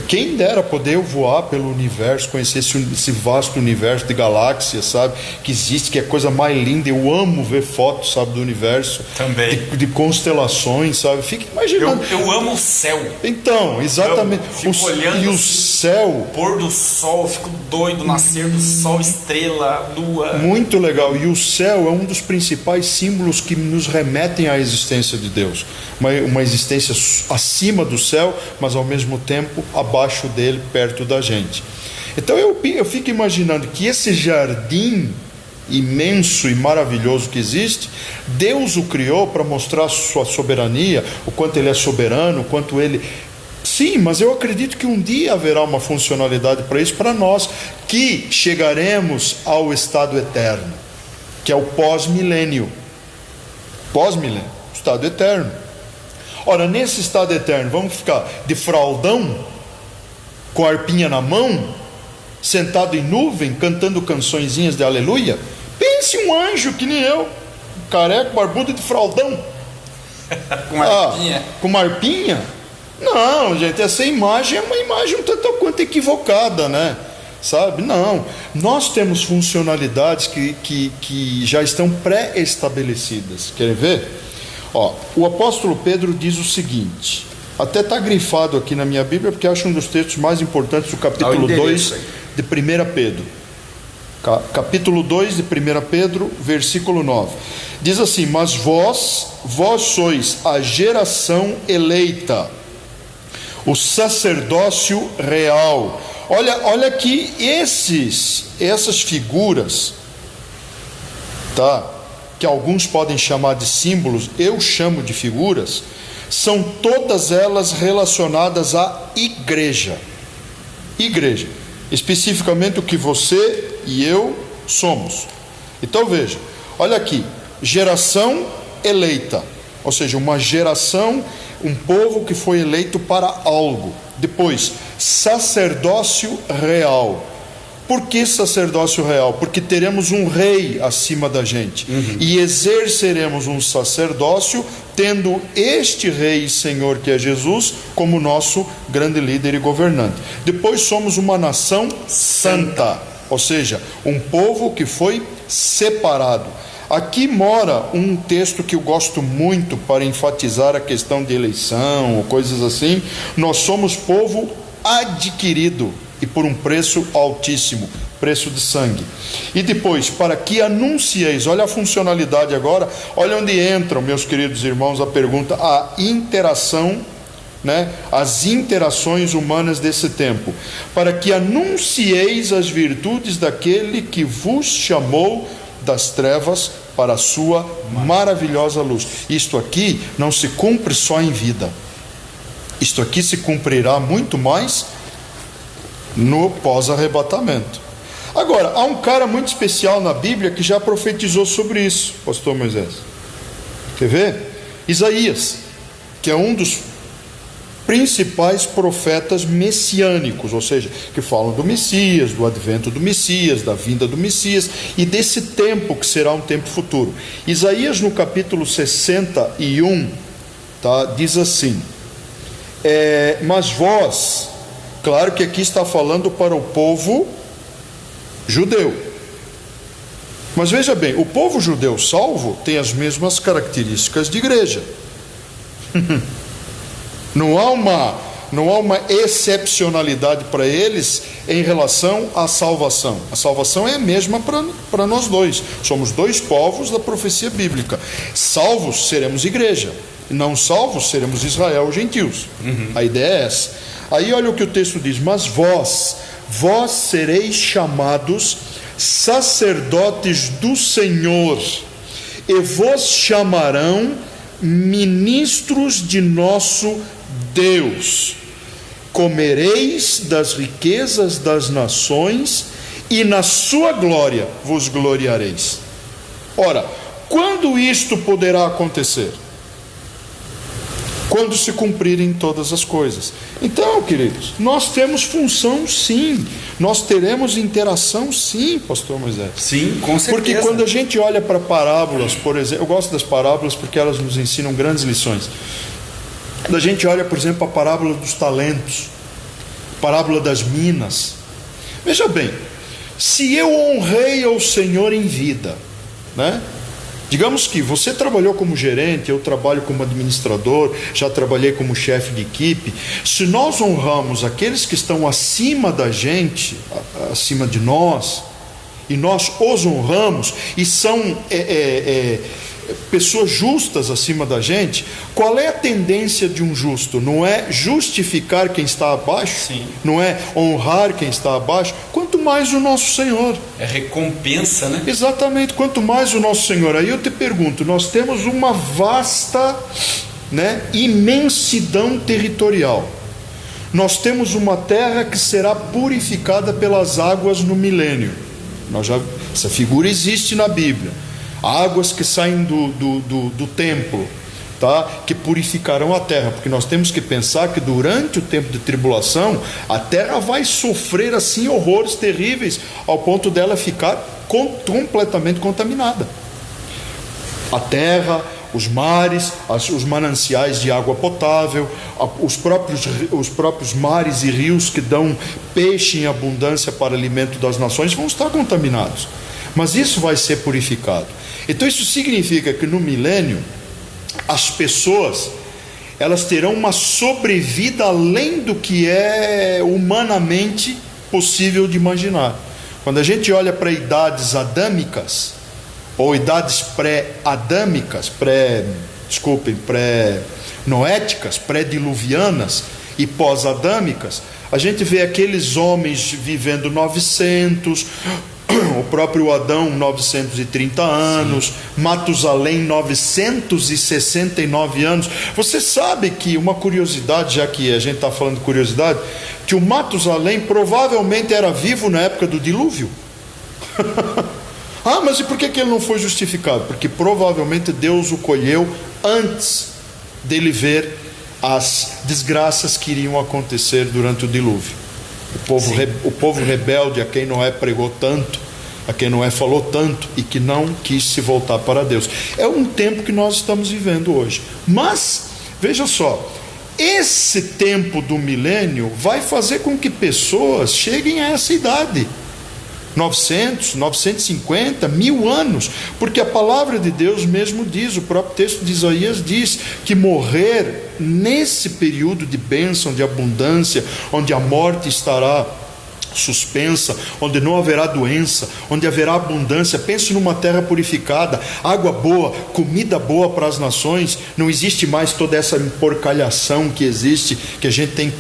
Quem dera poder eu voar pelo universo, conhecer esse vasto universo de galáxias, sabe, que existe, que é a coisa mais linda. Eu amo ver fotos, sabe, do universo. Também. De constelações, sabe, fica imaginando. Eu amo o céu. Então, exatamente. Fico olhando e o céu, o pôr do sol, fico doido, nascer do sol, estrela, lua. Muito legal. E o céu é um dos principais símbolos que nos remetem à existência de Deus, uma existência acima do céu, mas ao mesmo tempo abaixo dele, perto da gente. Então eu fico imaginando que esse jardim imenso e maravilhoso que existe, Deus o criou para mostrar a sua soberania, o quanto ele é soberano, o quanto ele... Sim, mas eu acredito que um dia haverá uma funcionalidade para isso, para nós, que chegaremos ao estado eterno, que é o pós-milênio. Pós-milênio, estado eterno. Ora, nesse estado eterno, vamos ficar de fraldão, com a harpinha na mão, sentado em nuvem, cantando cançõezinhas de aleluia? Pense um anjo que nem eu, careca, barbudo de fraldão. Com uma harpinha? Com uma harpinha? Não, gente, essa imagem é uma imagem um tanto quanto equivocada, né? Sabe? Não. Nós temos funcionalidades que já estão pré-estabelecidas. Querem ver? O apóstolo Pedro diz o seguinte, até está grifado aqui na minha Bíblia, porque acho um dos textos mais importantes do capítulo 2 de 1 Pedro. Capítulo 2 de 1 Pedro, versículo 9. Diz assim: mas vós sois a geração eleita, o sacerdócio real. Olha aqui essas figuras, tá? Que alguns podem chamar de símbolos, eu chamo de figuras, são todas elas relacionadas à igreja. Igreja, especificamente o que você e eu somos. Então veja, olha aqui, geração eleita, ou seja, uma geração, um povo que foi eleito para algo. Depois, sacerdócio real. Por que sacerdócio real? Porque teremos um rei acima da gente, e exerceremos um sacerdócio tendo este rei e senhor que é Jesus como nosso grande líder e governante. Depois somos uma nação santa, ou seja, um povo que foi separado. Aqui mora um texto que eu gosto muito para enfatizar a questão de eleição ou coisas assim. Nós somos povo adquirido e por um preço altíssimo, preço de sangue. E depois, para que anuncieis, olha a funcionalidade agora, olha onde entram, meus queridos irmãos, a pergunta, a interação, né, as interações humanas desse tempo, para que anuncieis as virtudes daquele que vos chamou das trevas para a sua maravilhosa luz. Isto aqui não se cumpre só em vida, isto aqui se cumprirá muito mais no pós-arrebatamento. Agora, há um cara muito especial na Bíblia que já profetizou sobre isso, pastor Moisés. Quer ver? Isaías, que é um dos principais profetas messiânicos, ou seja, que falam do Messias, do advento do Messias, da vinda do Messias e desse tempo que será um tempo futuro. Isaías, no capítulo 61, diz assim: mas vós, claro que aqui está falando para o povo judeu, mas veja bem, o povo judeu salvo tem as mesmas características de igreja. Não há uma excepcionalidade para eles em relação à salvação. A salvação é a mesma para nós dois. Somos dois povos da profecia bíblica. Salvos seremos igreja, não salvos seremos Israel ou gentios. A ideia é essa. Aí olha o que o texto diz: mas vós sereis chamados sacerdotes do Senhor, e vos chamarão ministros de nosso Deus. Comereis das riquezas das nações, e na sua glória vos gloriareis. Ora, quando isto poderá acontecer? Quando se cumprirem todas as coisas. Então, queridos, nós temos função sim, nós teremos interação sim, pastor Moisés. Sim, com certeza. Porque quando a gente olha para parábolas, por exemplo, eu gosto das parábolas porque elas nos ensinam grandes lições. Quando a gente olha, por exemplo, a parábola dos talentos, parábola das minas, veja bem, se eu honrei ao Senhor em vida, né? Digamos que você trabalhou como gerente, eu trabalho como administrador, já trabalhei como chefe de equipe. Se nós honramos aqueles que estão acima da gente, acima de nós, e nós os honramos, e são pessoas justas acima da gente, qual é a tendência de um justo? Não é justificar quem está abaixo? Sim. Não é honrar quem está abaixo? Quanto mais o nosso Senhor. É recompensa, né? Exatamente, quanto mais o nosso Senhor. Aí eu te pergunto, nós temos uma vasta, imensidão territorial. Nós temos uma terra que será purificada pelas águas no milênio. Essa figura existe na Bíblia. Águas que saem do templo, que purificarão a terra, porque nós temos que pensar que durante o tempo de tribulação a terra vai sofrer assim horrores terríveis ao ponto dela ficar completamente contaminada. A terra, os mares, os mananciais de água potável, os próprios mares e rios que dão peixe em abundância para alimento das nações vão estar contaminados, mas isso vai ser purificado. Então isso significa que no milênio as pessoas, elas terão uma sobrevida além do que é humanamente possível de imaginar. Quando a gente olha para idades adâmicas, ou idades pré-adâmicas, pré-noéticas, pré-diluvianas e pós-adâmicas, a gente vê aqueles homens vivendo 900, o próprio Adão 930 anos, sim. Matusalém 969 anos. Você sabe que uma curiosidade, já que a gente está falando de curiosidade, que o Matusalém provavelmente era vivo na época do dilúvio? Mas e por que ele não foi justificado? Porque provavelmente Deus o colheu antes dele ver as desgraças que iriam acontecer durante o dilúvio. O povo rebelde a quem Noé pregou tanto, a quem Noé falou tanto e que não quis se voltar para Deus. É um tempo que nós estamos vivendo hoje. Mas, veja só, esse tempo do milênio vai fazer com que pessoas cheguem a essa idade. 900, 950, 1000 anos, porque a palavra de Deus mesmo diz, o próprio texto de Isaías diz que morrer nesse período de bênção, de abundância, onde a morte estará suspensa, onde não haverá doença, onde haverá abundância. Pense numa terra purificada, água boa, comida boa para as nações. Não existe mais toda essa porcalhação que existe, que a gente tem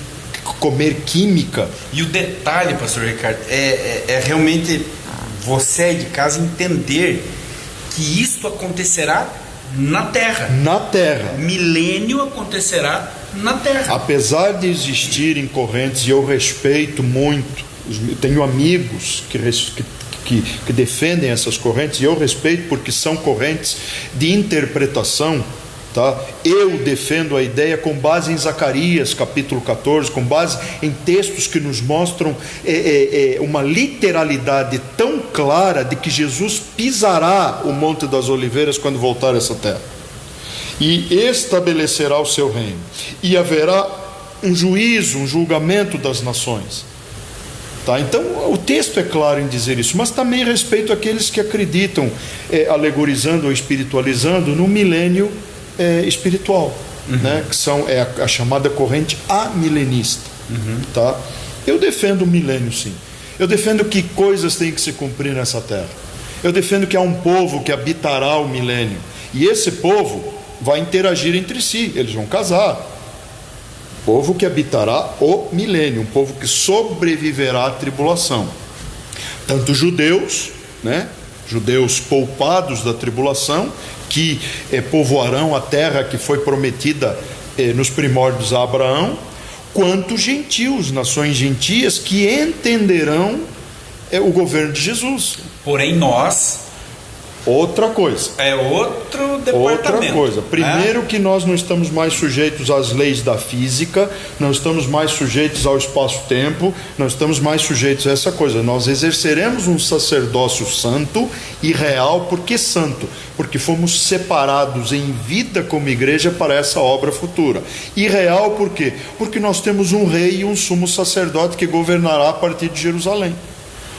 comer química. E o detalhe, pastor Ricardo, é realmente você aí de casa entender que isto acontecerá na Terra. Na Terra. Milênio acontecerá na Terra. Apesar de existirem correntes, e eu respeito muito, eu tenho amigos que defendem essas correntes, e eu respeito porque são correntes de interpretação. Tá? Eu defendo a ideia com base em Zacarias capítulo 14, com base em textos que nos mostram uma literalidade tão clara de que Jesus pisará o Monte das Oliveiras quando voltar a essa terra e estabelecerá o seu reino, e haverá um juízo, um julgamento das nações. Tá? Então o texto é claro em dizer isso, mas também respeito aqueles que acreditam, alegorizando ou espiritualizando, no milênio espiritual, né? Que são a chamada corrente amilenista. Tá? Eu defendo o milênio, sim. Eu defendo que coisas têm que se cumprir nessa terra. Eu defendo que há um povo que habitará o milênio, e esse povo vai interagir entre si, eles vão casar. Povo que habitará o milênio, um povo que sobreviverá à tribulação. Tanto judeus, né? Judeus poupados da tribulação, que povoarão a terra que foi prometida nos primórdios a Abraão, quanto gentios, nações gentias, que entenderão o governo de Jesus. Porém nós... Outra coisa. É outro departamento. Outra coisa. Primeiro, que nós não estamos mais sujeitos às leis da física, não estamos mais sujeitos ao espaço-tempo, não estamos mais sujeitos a essa coisa. Nós exerceremos um sacerdócio santo e real. Por que santo? Porque fomos separados em vida como igreja para essa obra futura. E real por quê? Porque nós temos um rei e um sumo sacerdote que governará a partir de Jerusalém.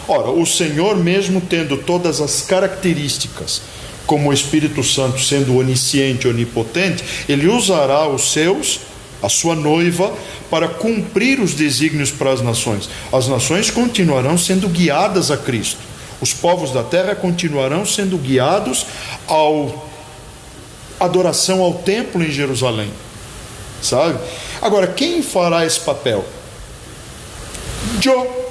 Ora, o Senhor, mesmo tendo todas as características, como o Espírito Santo sendo onisciente, onipotente, ele usará a sua noiva, para cumprir os desígnios para as nações. As nações continuarão sendo guiadas a Cristo. Os povos da terra continuarão sendo guiados à adoração ao templo em Jerusalém. Sabe? Agora, quem fará esse papel? Joe.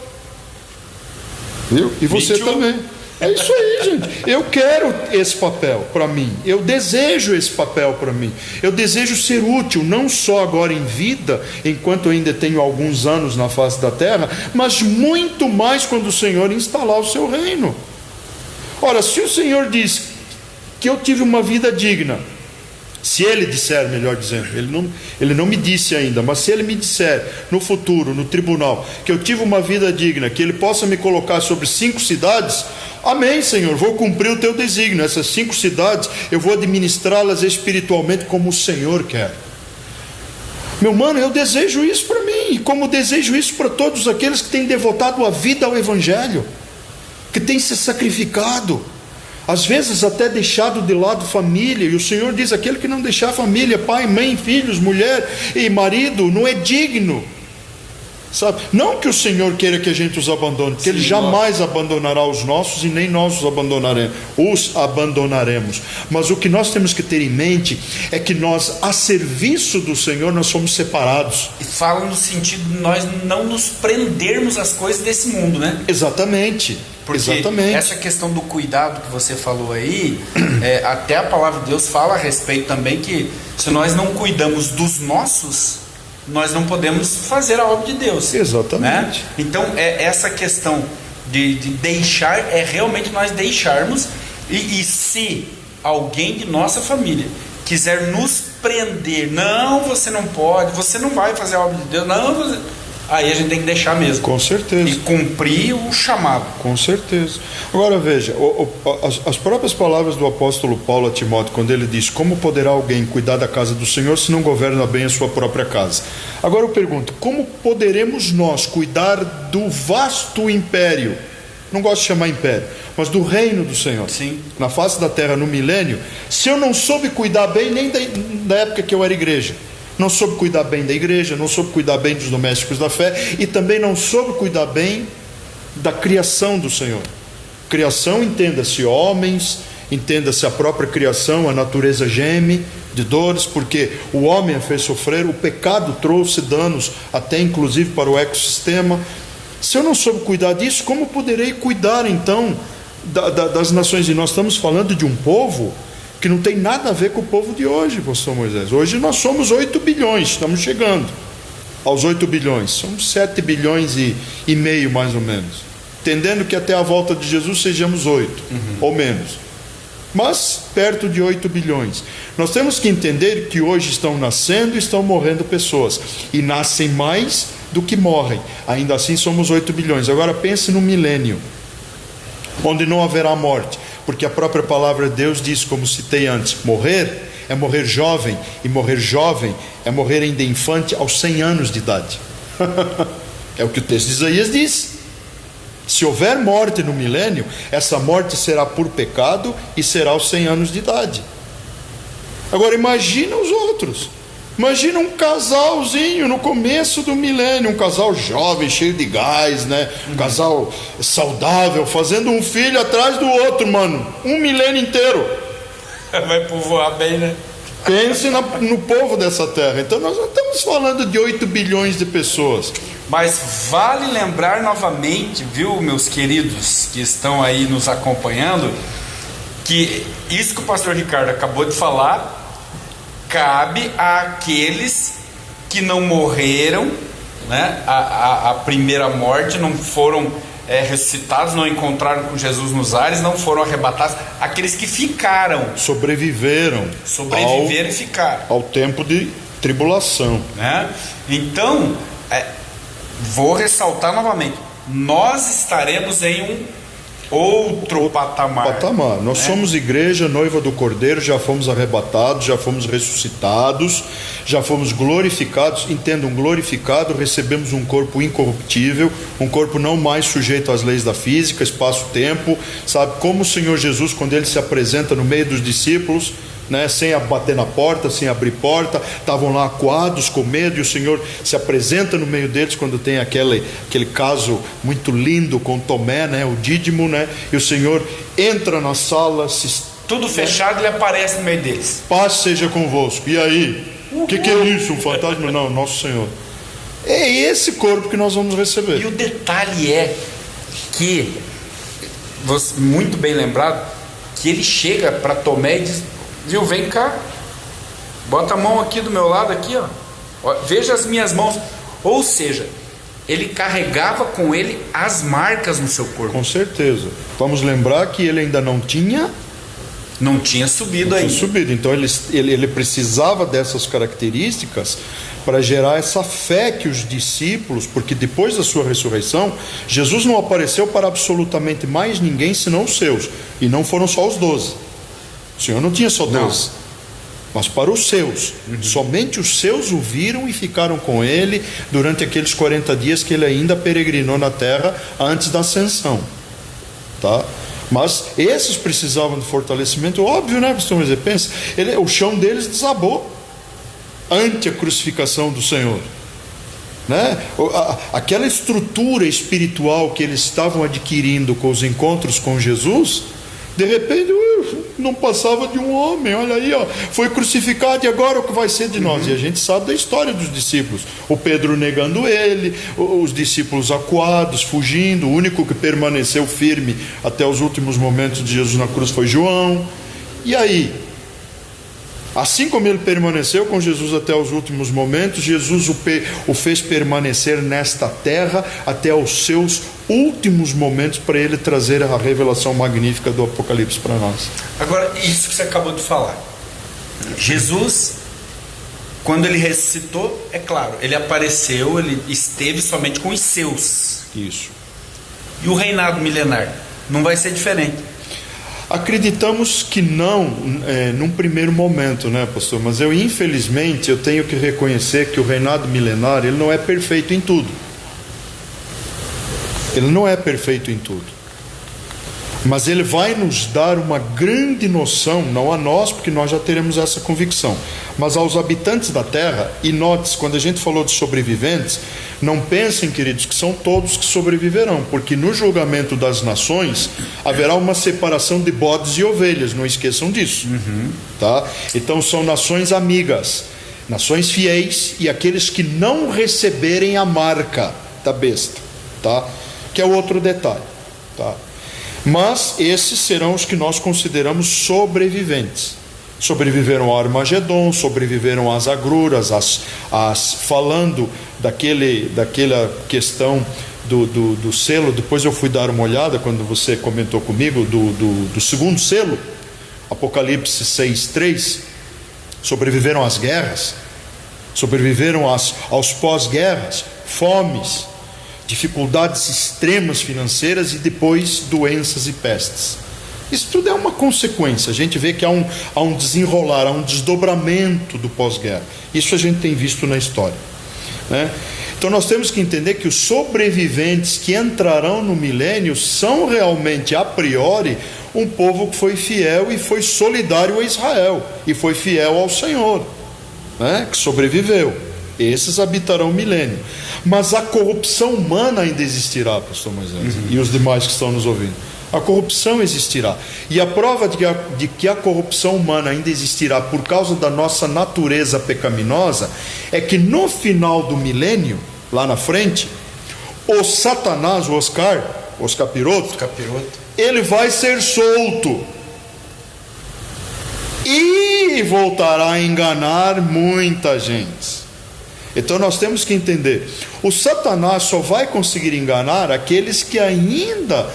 Viu? E você também. É isso aí, gente. Eu quero esse papel para mim. Eu desejo esse papel para mim. Eu desejo ser útil, não só agora em vida, enquanto eu ainda tenho alguns anos na face da terra, mas muito mais quando o Senhor instalar o seu reino. Ora, se o Senhor diz que eu tive uma vida digna, se Ele disser, melhor dizendo, Ele não me disse ainda, mas se Ele me disser no futuro, no tribunal, que eu tive uma vida digna, que Ele possa me colocar sobre 5 cidades, amém, Senhor, vou cumprir o teu desígnio. Essas 5 cidades eu vou administrá-las espiritualmente como o Senhor quer. Meu mano, eu desejo isso para mim, e como desejo isso para todos aqueles que têm devotado a vida ao Evangelho, que têm se sacrificado, às vezes até deixado de lado família. E o Senhor diz: aquele que não deixar família, pai, mãe, filhos, mulher e marido, não é digno. Sabe? Não que o Senhor queira que a gente os abandone, porque Ele jamais abandonará os nossos, e nem nós os abandonaremos. Mas o que nós temos que ter em mente é que nós, a serviço do Senhor, nós somos separados. E fala no sentido de nós não nos prendermos às coisas desse mundo, né? Exatamente. Porque exatamente. Essa questão do cuidado que você falou aí, até a palavra de Deus fala a respeito também, que se nós não cuidamos dos nossos, nós não podemos fazer a obra de Deus. Exatamente. Né? Então, essa questão de deixar, é realmente nós deixarmos, e se alguém de nossa família quiser nos prender, não, você não pode, você não vai fazer a obra de Deus, não, aí a gente tem que deixar mesmo. Com certeza. E cumprir o chamado. Com certeza. Agora veja, as próprias palavras do apóstolo Paulo a Timóteo, quando ele diz: como poderá alguém cuidar da casa do Senhor se não governa bem a sua própria casa? Agora eu pergunto, como poderemos nós cuidar do vasto império, não gosto de chamar império, mas do reino do Senhor, sim, na face da terra no milênio, se eu não soube cuidar bem nem da época que eu era igreja? Não soube cuidar bem da igreja, não soube cuidar bem dos domésticos da fé, e também não soube cuidar bem da criação do Senhor. Criação, entenda-se homens, entenda-se a própria criação, a natureza geme de dores, porque o homem a fez sofrer, o pecado trouxe danos, até inclusive para o ecossistema. Se eu não soube cuidar disso, como poderei cuidar então das nações? E nós estamos falando de um povo que não tem nada a ver com o povo de hoje, pastor Moisés. Hoje nós somos 8 bilhões, estamos chegando aos 8 bilhões, somos 7 bilhões e meio mais ou menos, entendendo que até a volta de Jesus sejamos 8, ou menos, mas perto de 8 bilhões. Nós temos que entender que hoje estão nascendo e estão morrendo pessoas, e nascem mais do que morrem, ainda assim somos 8 bilhões. Agora pense no milênio, onde não haverá morte, porque a própria palavra de Deus diz, como citei antes, morrer é morrer jovem, e morrer jovem é morrer ainda infante aos 100 anos de idade. É o que o texto de Isaías diz. Se houver morte no milênio, essa morte será por pecado e será aos 100 anos de idade. Agora imagina os outros. Imagina um casalzinho no começo do milênio, um casal jovem, cheio de gás, né? Um casal saudável, fazendo um filho atrás do outro, mano. Um milênio inteiro. Vai povoar bem, né? Pense no povo dessa terra. Então nós não estamos falando de 8 bilhões de pessoas. Mas vale lembrar novamente, viu, meus queridos que estão aí nos acompanhando, que isso que o pastor Ricardo acabou de falar cabe àqueles que não morreram, né, a primeira morte, não foram ressuscitados, não encontraram com Jesus nos ares, não foram arrebatados, aqueles que ficaram, sobreviveram e ficaram ao tempo de tribulação, né? Então vou ressaltar novamente, nós estaremos em um outro patamar. Nós somos igreja, noiva do Cordeiro, já fomos arrebatados, já fomos ressuscitados, já fomos glorificados. Entendam, glorificado, recebemos um corpo incorruptível, um corpo não mais sujeito às leis da física, espaço-tempo, sabe? Como o Senhor Jesus, quando ele se apresenta no meio dos discípulos, né, sem bater na porta, sem abrir porta, estavam lá acuados com medo, e o Senhor se apresenta no meio deles quando tem aquele caso muito lindo com Tomé, né, o Dídimo, né, e o Senhor entra na sala, tudo fechado, ele aparece no meio deles. Paz seja convosco. E aí? O que é isso? Um fantasma? Não, nosso Senhor. É esse corpo que nós vamos receber. E o detalhe é que, muito bem lembrado, que ele chega para Tomé e diz: viu, vem cá, bota a mão aqui do meu lado, aqui, ó, veja as minhas mãos. Ou seja, ele carregava com ele as marcas no seu corpo. Com certeza. Vamos lembrar que ele ainda não tinha subido ainda. Então ele precisava dessas características para gerar essa fé que os discípulos, porque depois da sua ressurreição, Jesus não apareceu para absolutamente mais ninguém senão os seus, e não foram só os 12. O Senhor não tinha só 12, mas para os seus. Somente os seus o viram e ficaram com ele durante aqueles 40 dias que ele ainda peregrinou na terra antes da ascensão, tá? Mas esses precisavam de fortalecimento, óbvio, né, pastor? Mas pensa, o chão deles desabou ante a crucificação do Senhor, né? Aquela estrutura espiritual que eles estavam adquirindo com os encontros com Jesus, de repente não passava de um homem. Olha aí, ó, foi crucificado, e agora o que vai ser de nós? E a gente sabe da história dos discípulos, o Pedro negando ele, os discípulos acuados, fugindo. O único que permaneceu firme até os últimos momentos de Jesus na cruz foi João. E aí, assim como ele permaneceu com Jesus até os últimos momentos, Jesus o fez permanecer nesta terra até os seus últimos momentos, para ele trazer a revelação magnífica do Apocalipse para nós. Agora, isso que você acabou de falar, Jesus Quando ele ressuscitou, é claro, ele apareceu, ele esteve somente com os seus. Isso. E o reinado milenar? Não vai ser diferente. Acreditamos que não, num primeiro momento, né, pastor? Mas infelizmente, eu tenho que reconhecer que o reinado milenar, ele não é perfeito em tudo. Ele não é perfeito em tudo. Mas ele vai nos dar uma grande noção, não a nós, porque nós já teremos essa convicção, mas aos habitantes da terra. E note, quando a gente falou de sobreviventes, não pensem, queridos, que são todos que sobreviverão, porque no julgamento das nações haverá uma separação de bodes e ovelhas, não esqueçam disso. Tá? Então são nações amigas, nações fiéis e aqueles que não receberem a marca da besta, tá? Que é outro detalhe, tá? Mas esses serão os que nós consideramos sobreviventes. Sobreviveram ao Armagedon, sobreviveram às agruras, falando daquela questão do selo. Depois eu fui dar uma olhada, quando você comentou comigo, do segundo selo, Apocalipse 6:3. Sobreviveram às guerras, sobreviveram aos pós-guerras, fomes, dificuldades extremas financeiras e depois doenças e pestes. Isso tudo é uma consequência. A gente vê que há um desenrolar, há um desdobramento do pós-guerra. Isso a gente tem visto na história, né? Então nós temos que entender que os sobreviventes que entrarão no milênio são realmente, a priori, um povo que foi fiel e foi solidário a Israel e foi fiel ao Senhor, né? Que sobreviveu. Esses habitarão o milênio. Mas a corrupção humana ainda existirá, pastor Moisés, e os demais que estão nos ouvindo. A corrupção existirá. E a prova de que a corrupção humana ainda existirá por causa da nossa natureza pecaminosa é que no final do milênio, lá na frente, o Satanás, o Oscar Piroto, ele vai ser solto e voltará a enganar muita gente. Então nós temos que entender, o Satanás só vai conseguir enganar aqueles que ainda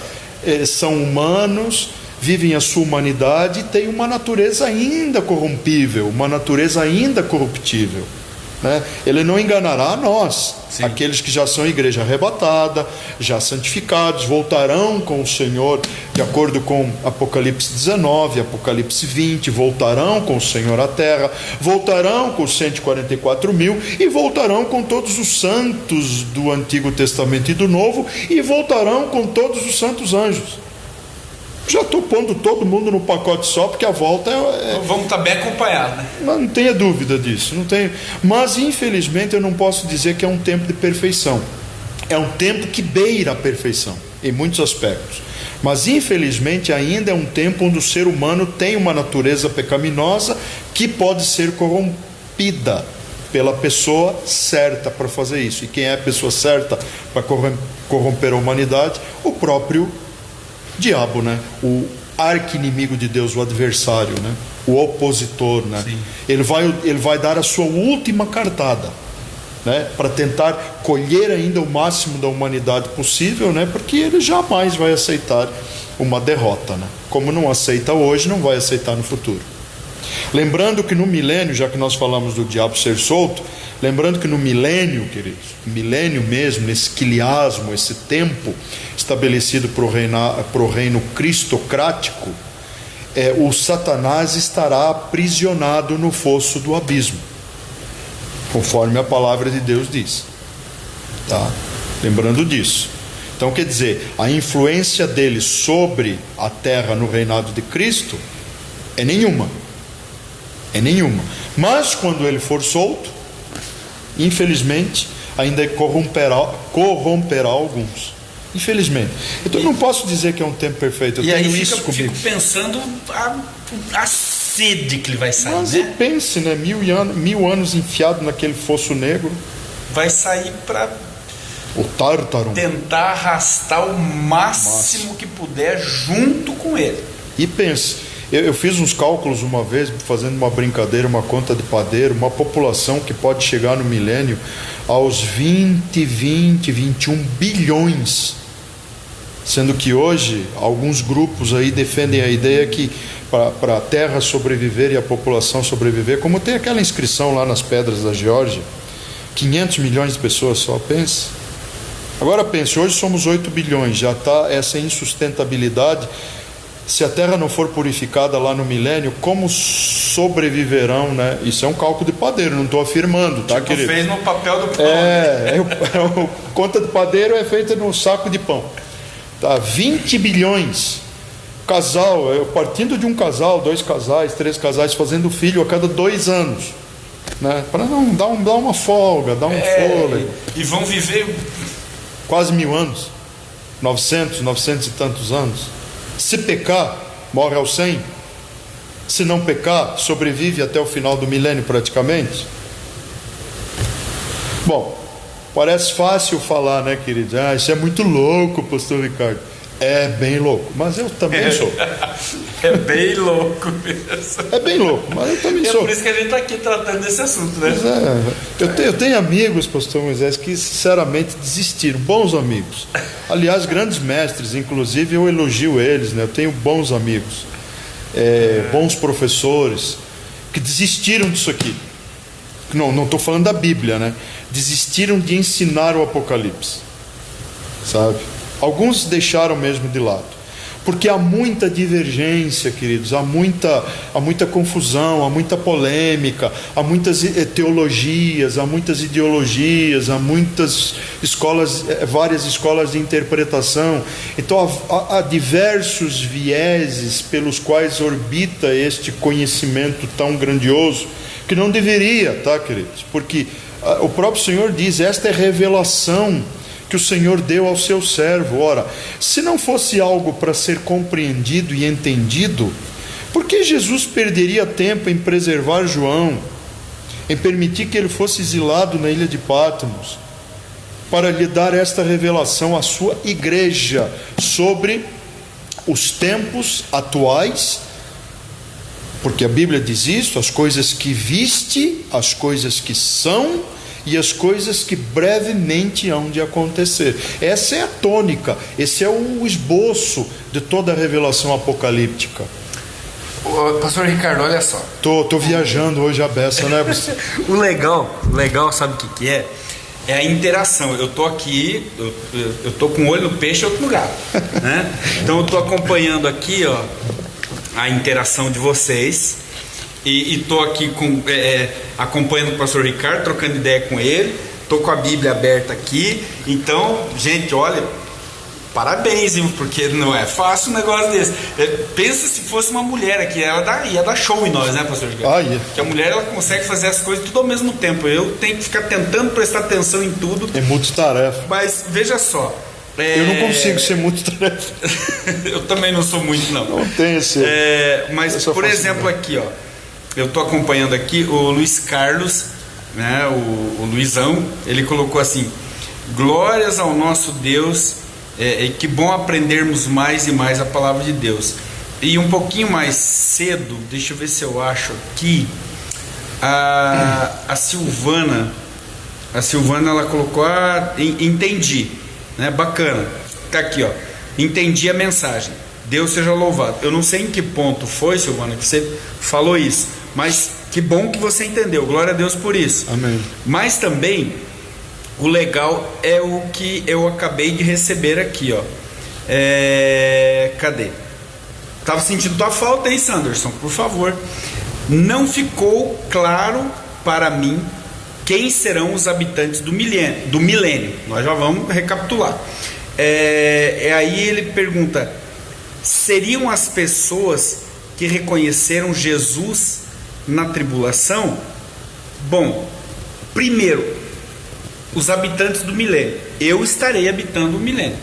são humanos, vivem a sua humanidade e têm uma natureza ainda corrompível, uma natureza ainda corruptível, né? Ele não enganará a nós. Sim. Aqueles que já são igreja arrebatada, já santificados, voltarão com o Senhor, de acordo com Apocalipse 19, Apocalipse 20, voltarão com o Senhor à terra, voltarão com os 144 mil e voltarão com todos os santos do Antigo Testamento e do Novo e voltarão com todos os santos anjos. Já estou pondo todo mundo no pacote só, porque a volta Vamos estar bem acompanhados, né? Mas não tenha dúvida disso, não tenho. Mas infelizmente eu não posso dizer que é um tempo de perfeição. É um tempo que beira a perfeição em muitos aspectos. Mas infelizmente ainda é um tempo onde o ser humano tem uma natureza pecaminosa que pode ser corrompida pela pessoa certa para fazer isso. E quem é a pessoa certa para corromper a humanidade? O próprio diabo, né? O arqui-inimigo de Deus, o adversário, né? O opositor, né? Ele vai dar a sua última cartada, né? Para tentar colher ainda o máximo da humanidade possível, né? Porque ele jamais vai aceitar uma derrota, né? Como não aceita hoje, não vai aceitar no futuro. Lembrando que no milênio, já que nós falamos do diabo ser solto, lembrando que no milênio, queridos, milênio mesmo, nesse quiliasmo, esse tempo estabelecido para o reino cristocrático, o Satanás estará aprisionado no fosso do abismo, conforme a palavra de Deus diz, tá? Lembrando disso. Então quer dizer, a influência dele sobre a terra no reinado de Cristo é nenhuma. Mas quando ele for solto, infelizmente, ainda corromperá alguns. Infelizmente. Então eu não posso dizer que é um tempo perfeito. Eu tenho isso comigo. Fico pensando a sede que ele vai sair. Mas né? Pense, né? 1000 anos enfiado naquele fosso negro. Vai sair para o Tártaro, tentar arrastar o máximo que puder junto com ele. E pense, eu fiz uns cálculos uma vez, fazendo uma brincadeira, uma conta de padeiro, uma população que pode chegar no milênio aos 21 bilhões Sendo que hoje alguns grupos aí defendem a ideia que para a terra sobreviver e a população sobreviver, como tem aquela inscrição lá nas pedras da Geórgia, 500 milhões de pessoas só, pensa. Agora pense, hoje somos 8 bilhões, já está essa insustentabilidade. Se a terra não for purificada lá no milênio, como sobreviverão, né? Isso é um cálculo de padeiro, não estou afirmando, tá, tipo, querido? fez no papel do pão. Conta de padeiro é feita no saco de pão. Tá, 20 bilhões. Casal, partindo de um casal, 2 casais, 3 casais, fazendo filho a cada 2 anos. Né? Para não dar uma folga, dar um fôlego. E vão viver quase 1000 anos. 900 e tantos anos. Se pecar, morre aos 100. Se não pecar, sobrevive até o final do milênio praticamente. Bom, parece fácil falar, né, querido? Isso é muito louco, pastor Ricardo. É bem louco, mas eu também sou. É bem louco mesmo. É bem louco, mas eu também sou. É por isso que a gente está aqui tratando desse assunto, né? Eu tenho amigos, pastor Moisés, que sinceramente desistiram, bons amigos. Aliás, grandes mestres, inclusive eu elogio eles, né? Eu tenho bons amigos, bons professores, que desistiram disso aqui. Não estou falando da Bíblia, né? Desistiram de ensinar o Apocalipse, sabe? Alguns deixaram mesmo de lado, porque há muita divergência, queridos, há muita confusão, há muita polêmica, há muitas teologias, há muitas ideologias, há muitas escolas, várias escolas de interpretação. Então há diversos vieses pelos quais orbita este conhecimento tão grandioso, que não deveria, tá, queridos? Porque o próprio Senhor diz, esta é revelação que o Senhor deu ao seu servo. Ora, se não fosse algo para ser compreendido e entendido, por que Jesus perderia tempo em preservar João, em permitir que ele fosse exilado na ilha de Patmos, para lhe dar esta revelação à sua igreja sobre os tempos atuais? Porque a Bíblia diz isso, as coisas que viste, as coisas que são e as coisas que brevemente hão de acontecer. Essa é a tônica, esse é o esboço de toda a revelação apocalíptica. Pastor Ricardo, olha só. Tô viajando hoje a beça, né? O legal, sabe o que é? É a interação. Eu tô aqui, eu tô com o olho no peixe e outro no gato, né? Então eu tô acompanhando aqui, ó, a interação de vocês. E estou aqui acompanhando o pastor Ricardo, trocando ideia com ele. Estou com a Bíblia aberta aqui. Então, gente, olha, parabéns, viu? Porque não é fácil um negócio desse. Pensa se fosse uma mulher aqui, ela ia dar show em nós, né, pastor Ricardo? Porque a mulher, ela consegue fazer as coisas tudo ao mesmo tempo. Eu tenho que ficar tentando prestar atenção em tudo. É multitarefa. Mas veja só. Eu não consigo ser multitarefa. Eu também não sou muito, não. Não tenho esse. Mas, por exemplo, aqui, ó. Eu estou acompanhando aqui o Luiz Carlos, né, o Luizão, ele colocou assim: glórias ao nosso Deus, que bom aprendermos mais e mais a palavra de Deus. E um pouquinho mais cedo, deixa eu ver se eu acho aqui, a Silvana, ela colocou, entendi, né, bacana, tá aqui, ó, entendi a mensagem, Deus seja louvado. Eu não sei em que ponto foi, Silvana, que você falou isso, mas que bom que você entendeu, glória a Deus por isso. Amém. Mas também, o legal é o que eu acabei de receber aqui, ó. Cadê? Tava sentindo tua falta, hein, Sanderson? Por favor. Não ficou claro para mim quem serão os habitantes do milênio. Nós já vamos recapitular. Aí ele pergunta: seriam as pessoas que reconheceram Jesus na tribulação? Bom, primeiro, os habitantes do milênio. Eu estarei habitando o milênio.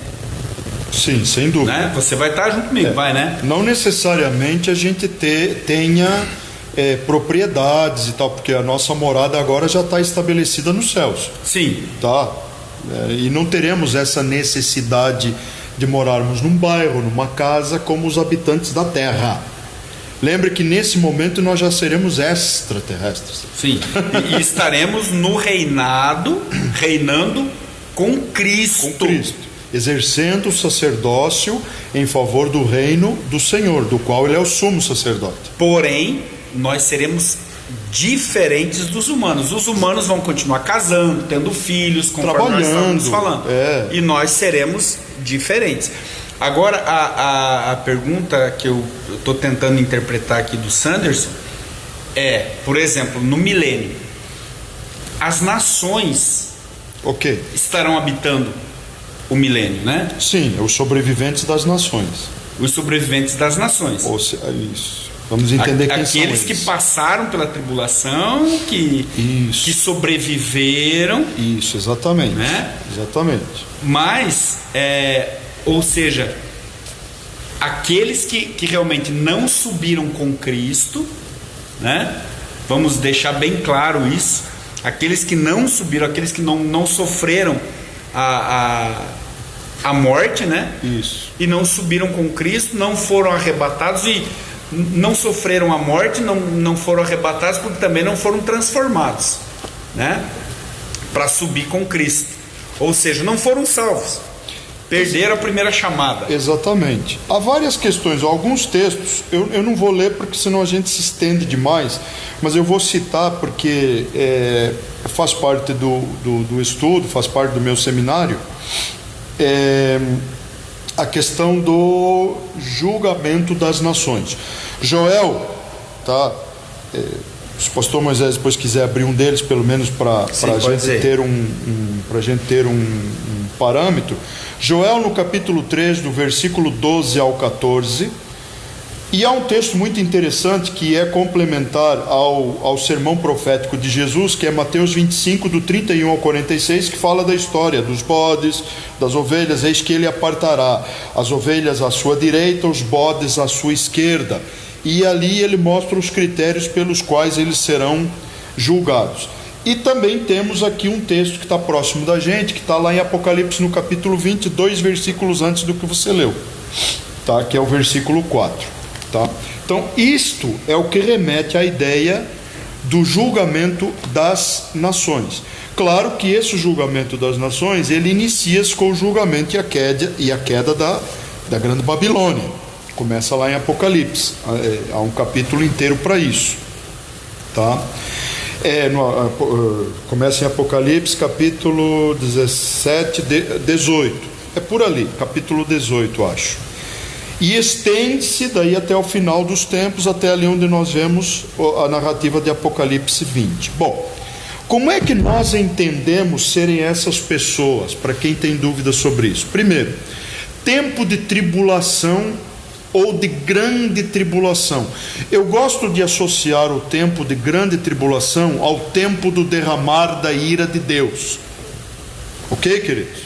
Sim, sem dúvida. Né? Você vai estar junto comigo, vai, né? Não necessariamente a gente tenha propriedades e tal, porque a nossa morada agora já está estabelecida nos céus. Sim. Tá? E não teremos essa necessidade de morarmos num bairro, numa casa, como os habitantes da terra. Lembre que nesse momento nós já seremos extraterrestres. Sim, e estaremos no reinando com Cristo. Com Cristo. exercendo o sacerdócio em favor do reino do Senhor, do qual ele é o sumo sacerdote. Porém, nós seremos diferentes dos humanos. Os humanos vão continuar casando, tendo filhos, conforme nós estamos falando. E nós seremos diferentes. Agora, a pergunta que eu estou tentando interpretar aqui do Sanderson é, por exemplo, no milênio, as nações estarão habitando o milênio, né? Sim, os sobreviventes das nações. Os sobreviventes das nações. Isso. Vamos entender quem são aqueles que passaram pela tribulação, que sobreviveram. Isso, exatamente. Né? Exatamente. Mas, ou seja, aqueles que realmente não subiram com Cristo, né? Vamos deixar bem claro isso. Aqueles que não subiram, aqueles que não sofreram a morte, né? Isso. E não subiram com Cristo, não foram arrebatados e não sofreram a morte, não foram arrebatados porque também não foram transformados, né? Para subir com Cristo. Ou seja, não foram salvos. Perderam a primeira chamada. Exatamente. Há várias questões, alguns textos, eu não vou ler porque senão a gente se estende demais, mas eu vou citar porque faz parte do estudo, faz parte do meu seminário, a questão do julgamento das nações. Joel, tá? Se o pastor Moisés depois quiser abrir um deles, pelo menos para a gente ter um parâmetro. Joel no capítulo 3, do versículo 12 ao 14, e há um texto muito interessante que é complementar ao sermão profético de Jesus, que é Mateus 25, do 31 ao 46, que fala da história dos bodes, das ovelhas. Eis que ele apartará as ovelhas à sua direita, os bodes à sua esquerda, e ali ele mostra os critérios pelos quais eles serão julgados. E também temos aqui um texto que está próximo da gente, que está lá em Apocalipse no capítulo 20, 2 versículos antes do que você leu, tá? Que é o versículo 4, tá? Então isto é o que remete à ideia do julgamento das nações. Claro que esse julgamento das nações, ele inicia-se com o julgamento e a queda da grande Babilônia. Começa lá em Apocalipse, há um capítulo inteiro para isso, tá? Começa em Apocalipse capítulo 17, 18, é por ali, capítulo 18, acho, e estende-se daí até o final dos tempos, até ali onde nós vemos a narrativa de Apocalipse 20. Bom, como é que nós entendemos serem essas pessoas, para quem tem dúvidas sobre isso? Primeiro, tempo de tribulação ou de grande tribulação. Eu gosto de associar o tempo de grande tribulação ao tempo do derramar da ira de Deus. Ok, queridos?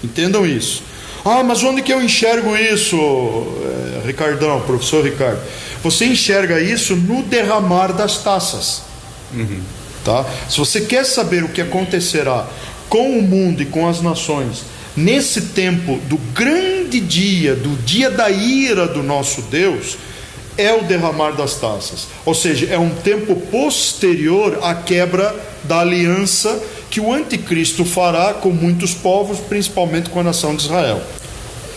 Entendam isso. Mas onde que eu enxergo isso, Ricardão, professor Ricardo? Você enxerga isso no derramar das taças. Tá? Se você quer saber o que acontecerá com o mundo e com as nações nesse tempo do grande dia, do dia da ira do nosso Deus, é o derramar das taças. Ou seja, é um tempo posterior à quebra da aliança que o anticristo fará com muitos povos, principalmente com a nação de Israel.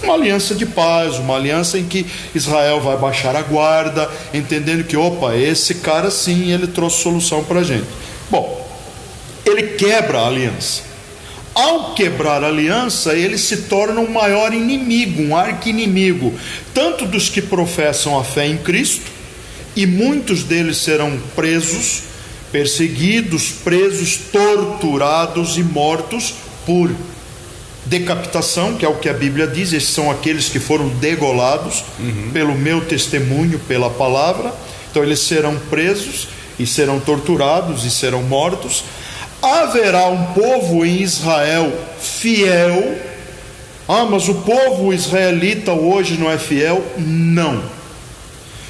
Uma aliança de paz, uma aliança em que Israel vai baixar a guarda, entendendo que, esse cara sim, ele trouxe solução para a gente. Bom, ele quebra a aliança. Ao quebrar a aliança, ele se torna um maior inimigo, um arqui-inimigo, tanto dos que professam a fé em Cristo, e muitos deles serão presos, perseguidos, presos, torturados e mortos por decapitação, que é o que a Bíblia diz. Esses são aqueles que foram degolados pelo meu testemunho, pela palavra. Então eles serão presos e serão torturados e serão mortos. Haverá um povo em Israel fiel. Mas o povo israelita hoje não é fiel? Não.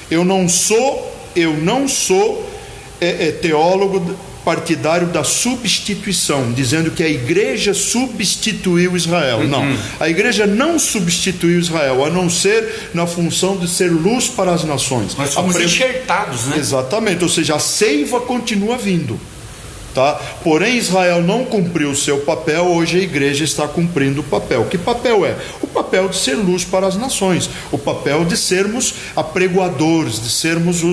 Eu não sou teólogo partidário da substituição, dizendo que a igreja substituiu Israel. Não, a igreja não substituiu Israel, a não ser na função de ser luz para as nações. Nós somos enxertados, né? Exatamente, ou seja, a seiva continua vindo. tá? Porém Israel não cumpriu o seu papel. Hoje a igreja está cumprindo o papel. Que papel é? O papel de ser luz para as nações, o papel de sermos apregoadores, de sermos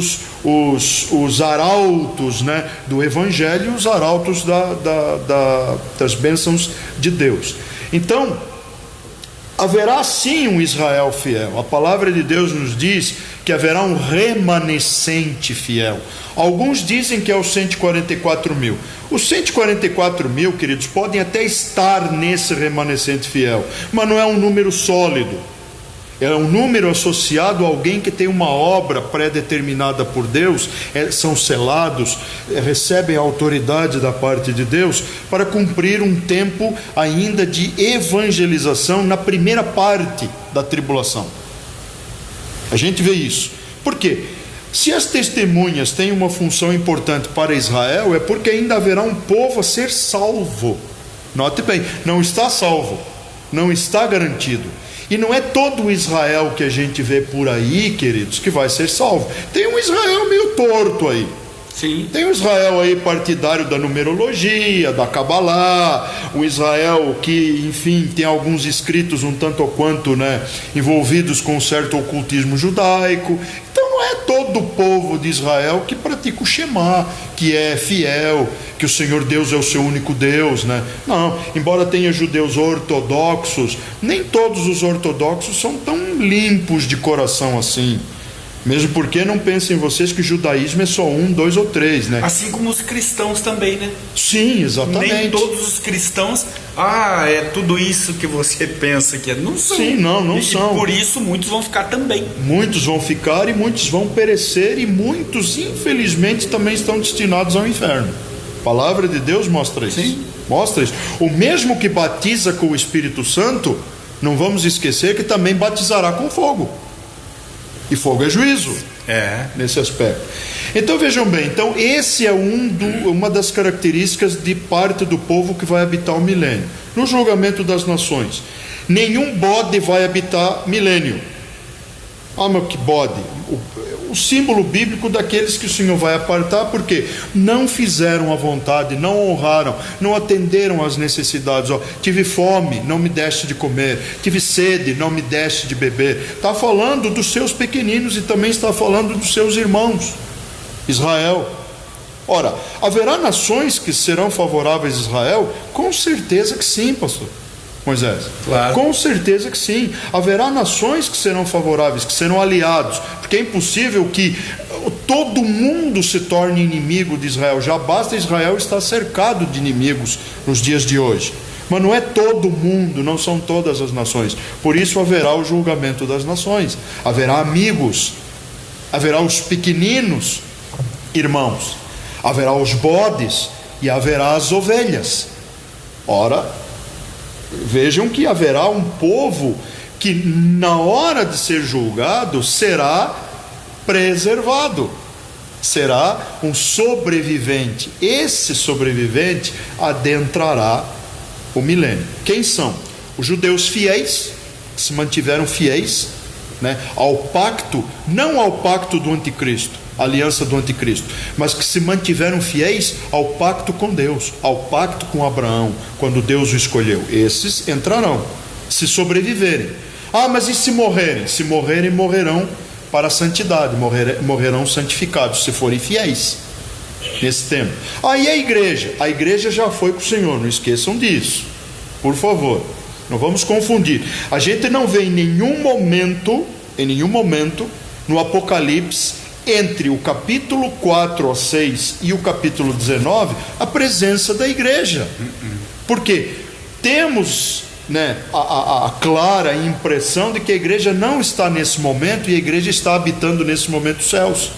os arautos, né, do evangelho, os arautos das bênçãos de Deus. Então haverá sim um Israel fiel. A palavra de Deus nos diz que haverá um remanescente fiel. Alguns dizem que é os 144 mil. Os 144 mil, queridos, podem até estar nesse remanescente fiel, mas não é um número sólido. É um número associado a alguém que tem uma obra pré-determinada por Deus, são selados, recebem a autoridade da parte de Deus para cumprir um tempo ainda de evangelização na primeira parte da tribulação. A gente vê isso. Por quê? Se as testemunhas têm uma função importante para Israel, é porque ainda haverá um povo a ser salvo. Note bem, não está salvo, não está garantido. E não é todo o Israel que a gente vê por aí, queridos, que vai ser salvo. Tem um Israel meio torto aí. Sim. Tem um Israel aí partidário da numerologia, da Cabalá, um Israel que, enfim, tem alguns escritos um tanto ou quanto, né, envolvidos com um certo ocultismo judaico. Então não é todo o povo de Israel que pratica o Shema, que é fiel, que o Senhor Deus é o seu único Deus, né? Não, embora tenha judeus ortodoxos, nem todos os ortodoxos são tão limpos de coração assim. Mesmo porque não pensem vocês que o judaísmo é só 1, 2 ou 3, né? Assim como os cristãos também, né? Sim, exatamente. Nem todos os cristãos, é tudo isso que você pensa que é. Não são. Sim, não são. E por isso muitos vão ficar também. Muitos vão ficar e muitos vão perecer, e muitos, infelizmente, também estão destinados ao inferno. A palavra de Deus mostra isso. Sim. Mostra isso. O mesmo que batiza com o Espírito Santo, não vamos esquecer que também batizará com fogo. E fogo é juízo, nesse aspecto. Então vejam bem, então esse é uma das características de parte do povo que vai habitar o milênio. No julgamento das nações, nenhum bode vai habitar milênio. Mas que bode? O símbolo bíblico daqueles que o Senhor vai apartar, porque não fizeram a vontade, não honraram, não atenderam às necessidades. Tive fome, não me deste de comer, tive sede, não me deste de beber. Está falando dos seus pequeninos e também está falando dos seus irmãos, Israel. Ora, haverá nações que serão favoráveis a Israel? Com certeza que sim, pastor Moisés. Claro. Com certeza que sim. Haverá nações que serão favoráveis, que serão aliados, porque é impossível que todo mundo se torne inimigo de Israel. Já basta Israel estar cercado de inimigos nos dias de hoje. Mas não é todo mundo, não são todas as nações. Por isso haverá o julgamento das nações. Haverá amigos, haverá os pequeninos irmãos, haverá os bodes e haverá as ovelhas. Ora, vejam que haverá um povo que na hora de ser julgado será preservado, será um sobrevivente. Esse sobrevivente adentrará o milênio. Quem são? Os judeus fiéis, que se mantiveram fiéis, né, ao pacto, não ao pacto do anticristo, a aliança do anticristo, mas que se mantiveram fiéis ao pacto com Deus, ao pacto com Abraão, quando Deus o escolheu. Esses entrarão, se sobreviverem. Mas e se morrerem? Se morrerem, morrerão para a santidade, morrerão santificados, se forem fiéis nesse tempo. E a igreja já foi com o Senhor, não esqueçam disso, por favor, não vamos confundir. A gente não vê em nenhum momento no Apocalipse, entre o capítulo 4 a 6 e o capítulo 19, a presença da igreja. Porque temos, né, a clara impressão de que a igreja não está nesse momento, e a igreja está habitando nesse momento os céus.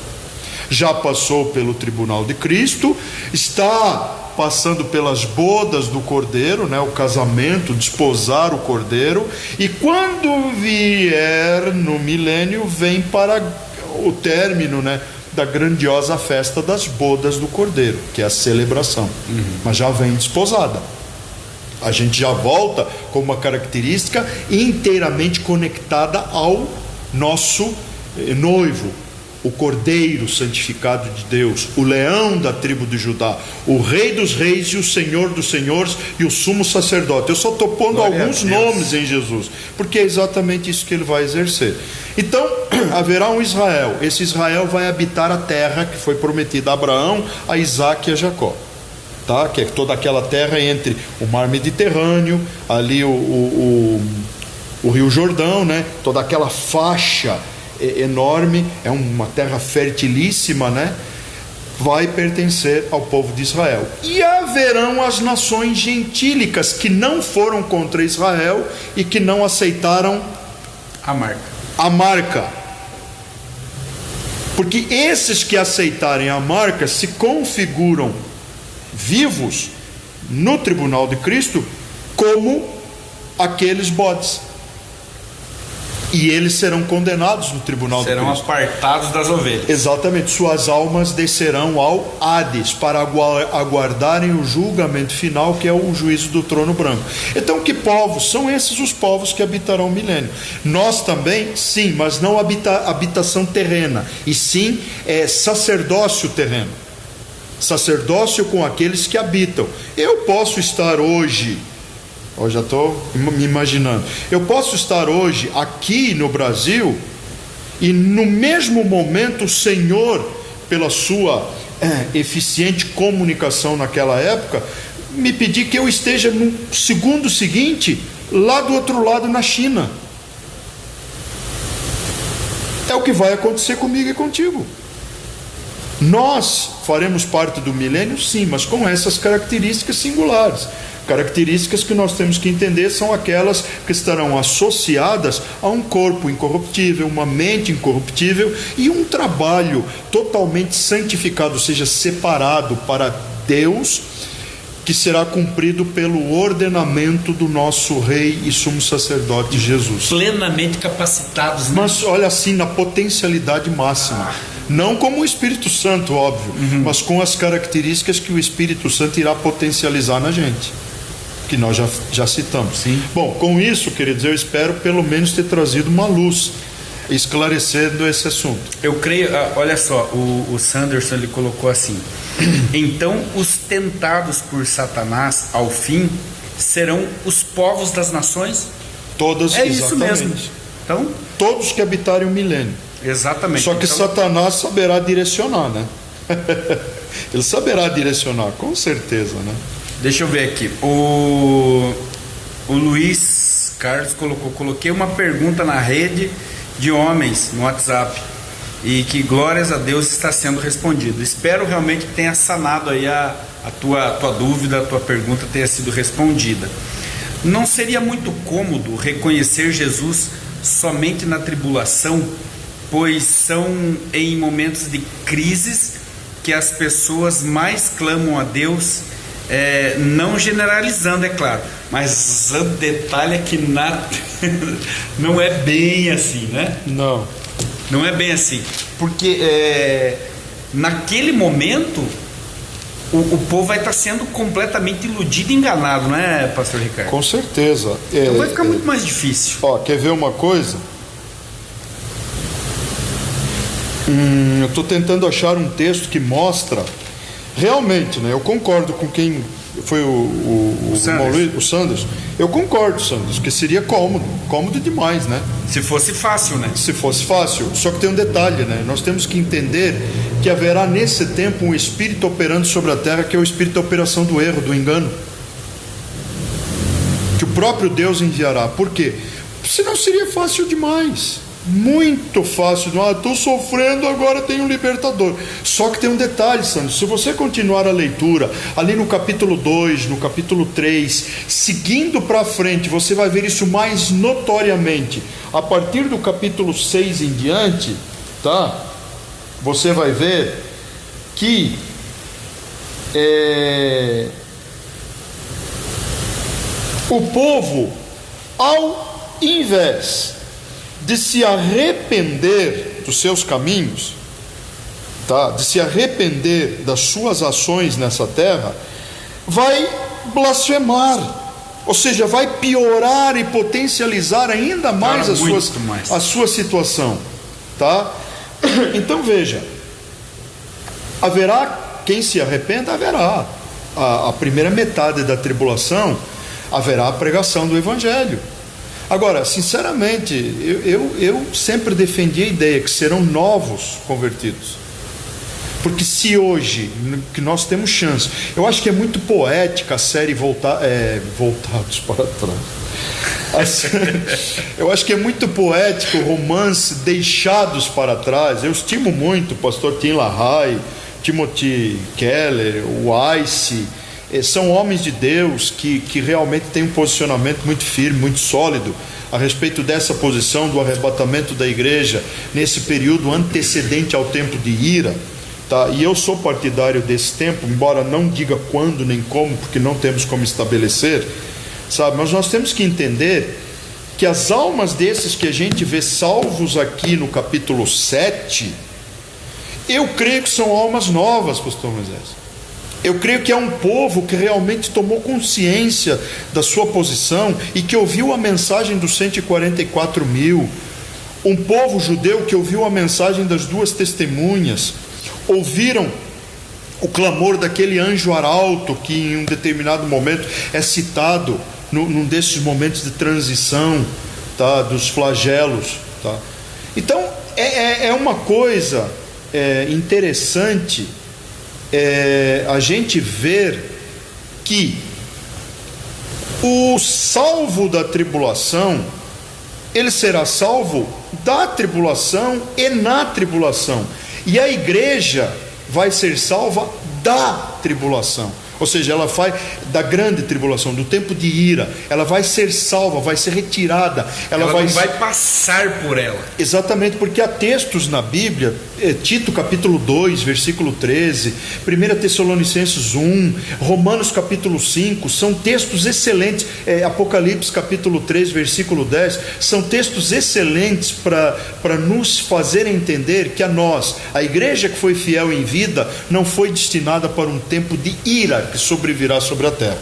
Já passou pelo tribunal de Cristo, está passando pelas bodas do Cordeiro, né, o casamento, desposar o Cordeiro, e quando vier no milênio, vem para o término, né, da grandiosa festa das bodas do Cordeiro, que é a celebração. Mas já vem desposada. A gente já volta com uma característica inteiramente conectada ao nosso noivo, o Cordeiro santificado de Deus, o leão da tribo de Judá, o Rei dos reis e o Senhor dos senhores e o sumo sacerdote. Eu só estou pondo alguns nomes em Jesus, porque é exatamente isso que ele vai exercer. Então, haverá um Israel. Esse Israel vai habitar a terra que foi prometida a Abraão, a Isaque e a Jacó. Tá? Que é toda aquela terra entre o mar Mediterrâneo, ali o Rio Jordão, né? Toda aquela faixa enorme, é uma terra fertilíssima, né? Vai pertencer ao povo de Israel. E haverão as nações gentílicas que não foram contra Israel e que não aceitaram a marca. Porque esses que aceitarem a marca se configuram vivos no tribunal de Cristo como aqueles bodes. E eles serão condenados no tribunal de Cristo. Serão apartados das ovelhas. Exatamente. Suas almas descerão ao Hades para aguardarem o julgamento final, que é o juízo do trono branco. Então, que povos? São esses os povos que habitarão o milênio. Nós também, sim, mas não habitação terrena, e sim sacerdócio terreno. Sacerdócio com aqueles que habitam. Eu posso estar hoje... Eu já estou me imaginando. Eu posso estar hoje aqui no Brasil e no mesmo momento o Senhor, pela sua eficiente comunicação naquela época, me pedir que eu esteja no segundo seguinte lá do outro lado, na China. É o que vai acontecer comigo e contigo. Nós faremos parte do milênio, sim, mas com essas características singulares. Características que nós temos que entender são aquelas que estarão associadas a um corpo incorruptível, uma mente incorruptível e um trabalho totalmente santificado, ou seja, separado para Deus, que será cumprido pelo ordenamento do nosso Rei e Sumo Sacerdote Jesus. Plenamente capacitados, né? Mas olha assim, na potencialidade máxima. Não como o Espírito Santo, óbvio, mas com as características que o Espírito Santo irá potencializar na gente, que nós já citamos. Sim. Bom, com isso, queridos, eu espero pelo menos ter trazido uma luz, esclarecendo esse assunto. Eu creio, olha só, o Sanderson ele colocou assim: então os tentados por Satanás ao fim serão os povos das nações? Todas, é exatamente. Isso mesmo. Então, todos que habitarem o milênio. Exatamente. Só que então, Satanás saberá direcionar, né? Ele saberá direcionar, com certeza, né? Deixa eu ver aqui. O Luiz Carlos coloquei uma pergunta na rede de homens no WhatsApp e que, glórias a Deus, está sendo respondido. Espero realmente que tenha sanado aí a tua dúvida, a tua pergunta tenha sido respondida. Não seria muito cômodo reconhecer Jesus somente na tribulação, pois são em momentos de crises que as pessoas mais clamam a Deus, não generalizando, é claro, mas o detalhe é que não é bem assim, né? Não é bem assim, porque naquele momento o povo vai estar sendo completamente iludido e enganado, não é, pastor Ricardo? Com certeza. Então vai ficar muito mais difícil. Quer ver uma coisa? Eu estou tentando achar um texto que mostra realmente, né? Eu concordo com quem foi o Sanders. Eu concordo, Sanders, que seria cômodo demais, né? Se fosse fácil, né? Se fosse fácil. Só que tem um detalhe, né? Nós temos que entender que haverá nesse tempo um espírito operando sobre a terra, que é o espírito da operação do erro, do engano, que o próprio Deus enviará. Por quê? Senão seria fácil demais. Muito fácil. Estou sofrendo, agora tem um libertador. Só que tem um detalhe, Sandro. Se você continuar a leitura ali no capítulo 2, no capítulo 3, seguindo para frente, você vai ver isso mais notoriamente. A partir do capítulo 6 em diante, tá? Você vai ver que o povo, ao invés de se arrepender dos seus caminhos, tá? De se arrepender das suas ações nessa terra, vai blasfemar, ou seja, vai piorar e potencializar ainda mais a sua situação, tá? Então veja, haverá quem se arrependa? Haverá. A primeira metade da tribulação haverá a pregação do Evangelho. Agora, sinceramente, eu sempre defendi a ideia que serão novos convertidos. Porque se hoje, que nós temos chance, eu acho que é muito poética a série Voltados para Trás. Eu acho que é muito poético o romance Deixados para Trás. Eu estimo muito o pastor Tim LaHaye, Timothy Keller, Weiss. São homens de Deus que realmente têm um posicionamento muito firme, muito sólido a respeito dessa posição do arrebatamento da igreja nesse período antecedente ao tempo de ira. Tá? E eu sou partidário desse tempo, embora não diga quando nem como, porque não temos como estabelecer, sabe? Mas nós temos que entender que as almas desses que a gente vê salvos aqui no capítulo 7, eu creio que são almas novas, pastor Moisés. Eu creio que é um povo que realmente tomou consciência da sua posição e que ouviu a mensagem dos 144 mil. Um povo judeu que ouviu a mensagem das duas testemunhas, ouviram o clamor daquele anjo arauto que em um determinado momento é citado num desses momentos de transição, tá, dos flagelos, tá? Então é uma coisa interessante a gente ver que o salvo da tribulação, ele será salvo da tribulação e na tribulação, e a igreja vai ser salva da tribulação. Ou seja, ela vai da grande tribulação, do tempo de ira, ela vai ser salva, vai ser retirada. Ela não vai passar por ela. Exatamente, porque há textos na Bíblia, Tito capítulo 2, versículo 13, 1 Tessalonicenses 1, Romanos capítulo 5, são textos excelentes, Apocalipse capítulo 3, versículo 10, são textos excelentes para nos fazer entender que a igreja que foi fiel em vida, não foi destinada para um tempo de ira que sobrevirá sobre a terra.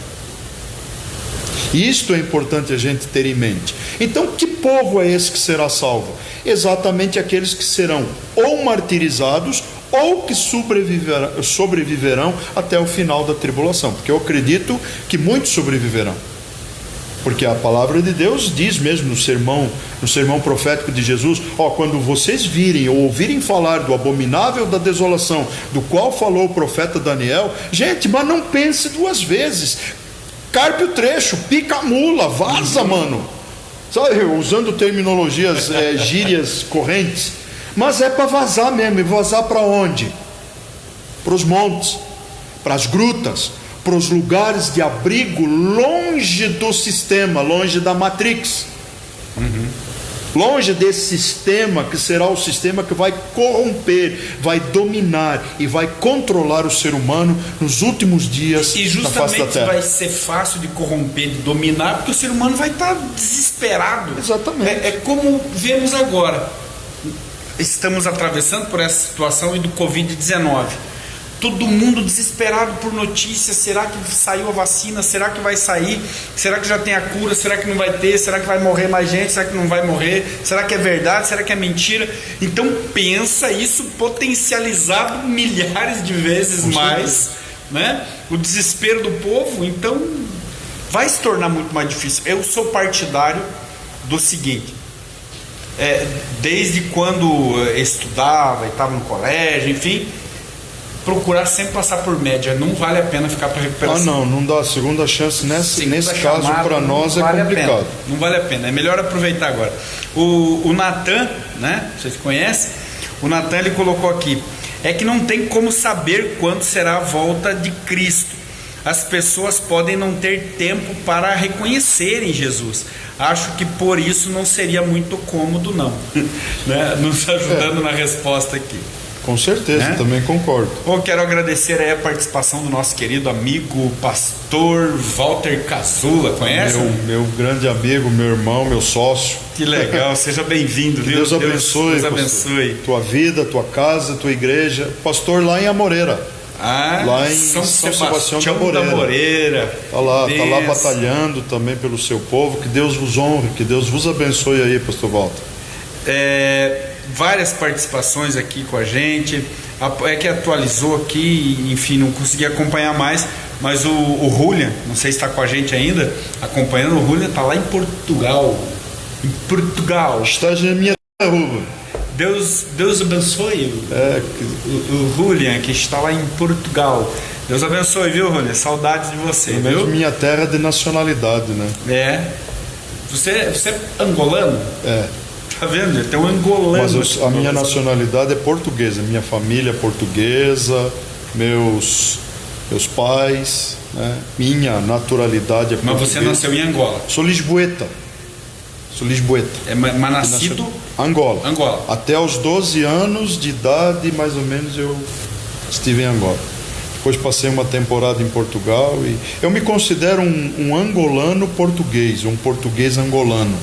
Isto é importante a gente ter em mente. Então, que povo é esse que será salvo? Exatamente aqueles que serão ou martirizados ou que sobreviverão até o final da tribulação, porque eu acredito que muitos sobreviverão, porque a palavra de Deus diz mesmo no sermão profético de Jesus: quando vocês virem ou ouvirem falar do abominável da desolação, do qual falou o profeta Daniel, gente, mas não pense duas vezes, carpe o trecho, pica a mula, vaza, mano, sabe, usando terminologias, gírias correntes, mas é para vazar mesmo. E vazar para onde? Para os montes, para as grutas, para os lugares de abrigo, longe do sistema, longe da Matrix, longe desse sistema que será o sistema que vai corromper, vai dominar e vai controlar o ser humano nos últimos dias na face da terra. E justamente vai ser fácil de corromper, de dominar, porque o ser humano vai estar desesperado. Exatamente. É como vemos agora. Estamos atravessando por essa situação do Covid-19. Todo mundo desesperado por notícias. Será que saiu a vacina? Será que vai sair? Será que já tem a cura? Será que não vai ter? Será que vai morrer mais gente? Será que não vai morrer? Será que é verdade? Será que é mentira? Então pensa isso potencializado milhares de vezes mais, né? O desespero do povo. Então vai se tornar muito mais difícil. Eu sou partidário do seguinte: desde quando estudava e estava no colégio, enfim, procurar sempre passar por média. Não vale a pena ficar para recuperação. Não dá. Segunda chance nesse caso para nós é complicado. Não vale a pena, é melhor aproveitar agora. O Natan, né, vocês conhecem? O Natan, ele colocou aqui: é que não tem como saber quando será a volta de Cristo. As pessoas podem não ter tempo para reconhecerem Jesus. Acho que por isso não seria muito cômodo, não. Né? Nos ajudando na resposta aqui. Com certeza, também concordo. Bom, quero agradecer aí a participação do nosso querido amigo pastor Walter Casula. Conhece? Meu grande amigo, meu irmão, meu sócio. Que legal, seja bem-vindo, viu? Deus abençoe. Deus abençoe. Tua vida, tua casa, tua igreja. Pastor lá em Amoreira. Lá em São Sebastião da Moreira. Tá lá batalhando também pelo seu povo. Que Deus vos honre, que Deus vos abençoe aí, pastor Walter. várias participações aqui com a gente. É que atualizou aqui, enfim, não consegui acompanhar mais. Mas o Julian, não sei se está com a gente ainda, acompanhando. O Julian está lá em Portugal. Em Portugal. Estás na minha rua. Deus abençoe o Julian, que está lá em Portugal. Deus abençoe, viu, Julian? Saudades de você, viu? Minha terra de nacionalidade, né? É. Você é angolano? É. Tá vendo? Tem um angolano. Mas a minha nacionalidade é portuguesa. Minha família é portuguesa, meus pais, né? Minha naturalidade é portuguesa. Mas você nasceu em Angola? Sou lisboeta. Mas nascido? Angola. Angola. Até os 12 anos de idade, mais ou menos, eu estive em Angola. Depois passei uma temporada em Portugal e eu me considero um angolano português, um português angolano.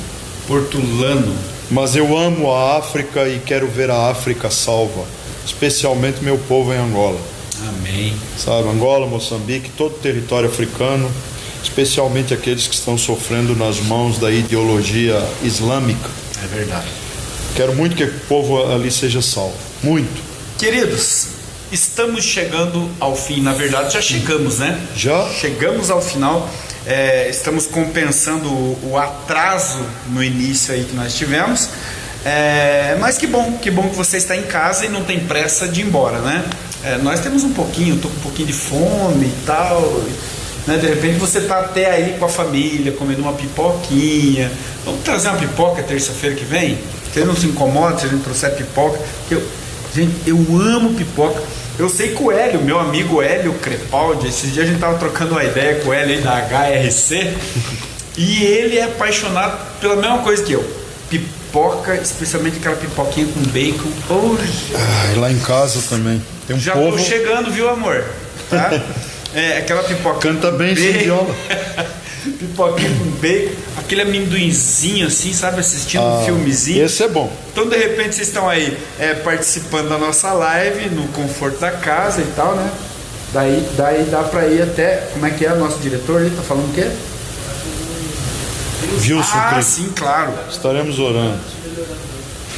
Portulano. Mas eu amo a África e quero ver a África salva, especialmente meu povo em Angola. Amém. Sabe, Angola, Moçambique, todo o território africano, especialmente aqueles que estão sofrendo nas mãos da ideologia islâmica. É verdade. Quero muito que o povo ali seja salvo. Muito. Queridos, estamos chegando ao fim. Na verdade, já chegamos, né? Já? Chegamos ao final. Estamos compensando o atraso no início aí que nós tivemos. Mas que bom que você está em casa e não tem pressa de ir embora, né? Nós temos um pouquinho, estou com um pouquinho de fome e tal, né? De repente você está até aí com a família, comendo uma pipoquinha. Vamos trazer uma pipoca terça-feira que vem? Você não se incomoda se a gente trouxer pipoca? Gente, eu amo pipoca. Eu sei que o Hélio, meu amigo Hélio Crepaldi, esses dias a gente estava trocando uma ideia com o Hélio aí da HRC, e ele é apaixonado pela mesma coisa que eu. Pipoca, especialmente aquela pipoquinha com bacon. E lá em casa também. Tem um já povo... tô chegando, viu, amor? Tá? Aquela pipoca. Canta bem esse viola. Pipoquinha com bacon, aquele amendoinzinho assim, sabe? Assistindo um filmezinho. Esse é bom. Então, de repente, vocês estão aí participando da nossa live, no conforto da casa e tal, né? Daí dá pra ir até... Como é que é o nosso diretor? Ele tá falando o quê? Wilson, sim, claro. Estaremos orando.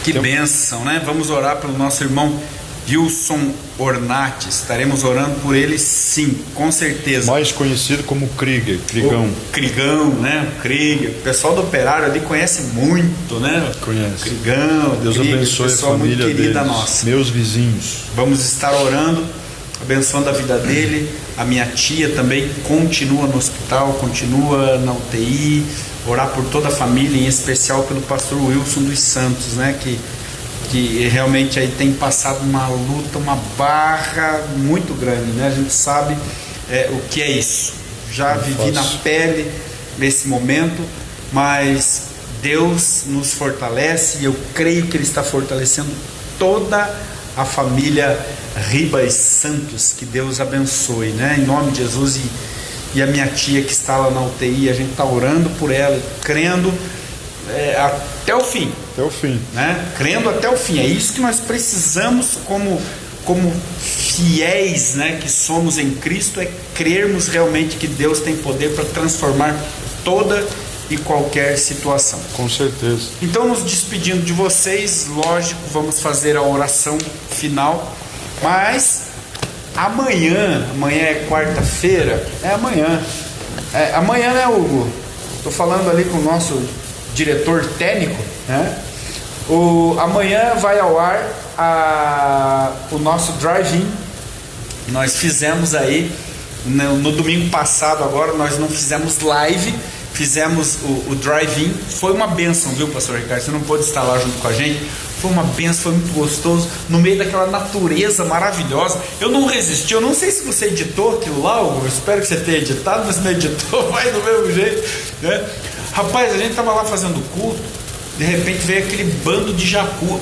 Que bênção, né? Vamos orar pelo nosso irmão Wilson Ornati. Estaremos orando por ele, sim, com certeza. Mais conhecido como Krigão. O Krigão, né? O Krieger. O pessoal do Operário ali conhece muito, né? Conhece. Krigão, Deus Krieger, abençoe a pessoal família muito querida deles, nossa. meus vizinhos. Vamos estar orando, abençoando a vida dele. A minha tia também continua no hospital, continua na UTI. Orar por toda a família, em especial pelo pastor Wilson dos Santos, né? Que realmente aí tem passado uma luta, uma barra muito grande, né? A gente sabe o que é isso. Já vivi na pele nesse momento, mas Deus nos fortalece e eu creio que Ele está fortalecendo toda a família Ribas Santos. Que Deus abençoe, né? Em nome de Jesus. E a minha tia que está lá na UTI, a gente está orando por ela, crendo até o fim. Até o fim. Né? Crendo até o fim. É isso que nós precisamos como fiéis, né, que somos em Cristo, é crermos realmente que Deus tem poder para transformar toda e qualquer situação. Com certeza. Então, nos despedindo de vocês, lógico, vamos fazer a oração final, mas... Amanhã é quarta-feira, amanhã, né, Hugo? Estou falando ali com o nosso diretor técnico, né? Amanhã vai ao ar o nosso drive-in. Nós fizemos aí, no domingo passado agora, nós não fizemos live, fizemos o drive-in. Foi uma bênção, viu, pastor Ricardo? Você não pôde estar lá junto com a gente. Foi uma benção, foi muito gostoso, no meio daquela natureza maravilhosa. Eu não resisti, eu não sei se você editou aquilo lá, eu espero que você tenha editado, mas se não editou, vai do mesmo jeito, né? Rapaz, a gente estava lá fazendo culto, de repente veio aquele bando de jacu,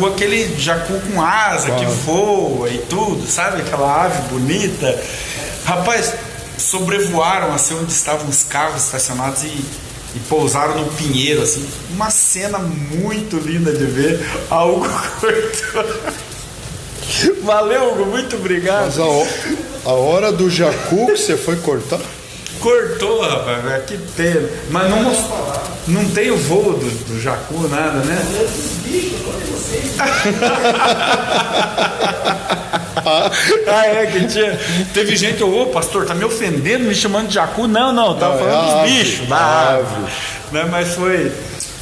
aquele jacu com asa, que voa e tudo, sabe? Aquela ave bonita. Rapaz, sobrevoaram assim onde estavam os carros estacionados e pousaram no pinheiro, assim, uma cena muito linda de ver. A Hugo cortou. Valeu, Hugo, muito obrigado. Mas a hora do jacu que você foi cortar? Cortou, rapaz, que pena. Mas não tem o voo do jacu, nada, né? Que tinha. Teve gente, pastor, tá me ofendendo, me chamando de jacu. Não, tava falando dos bichos, da ave. Né? Mas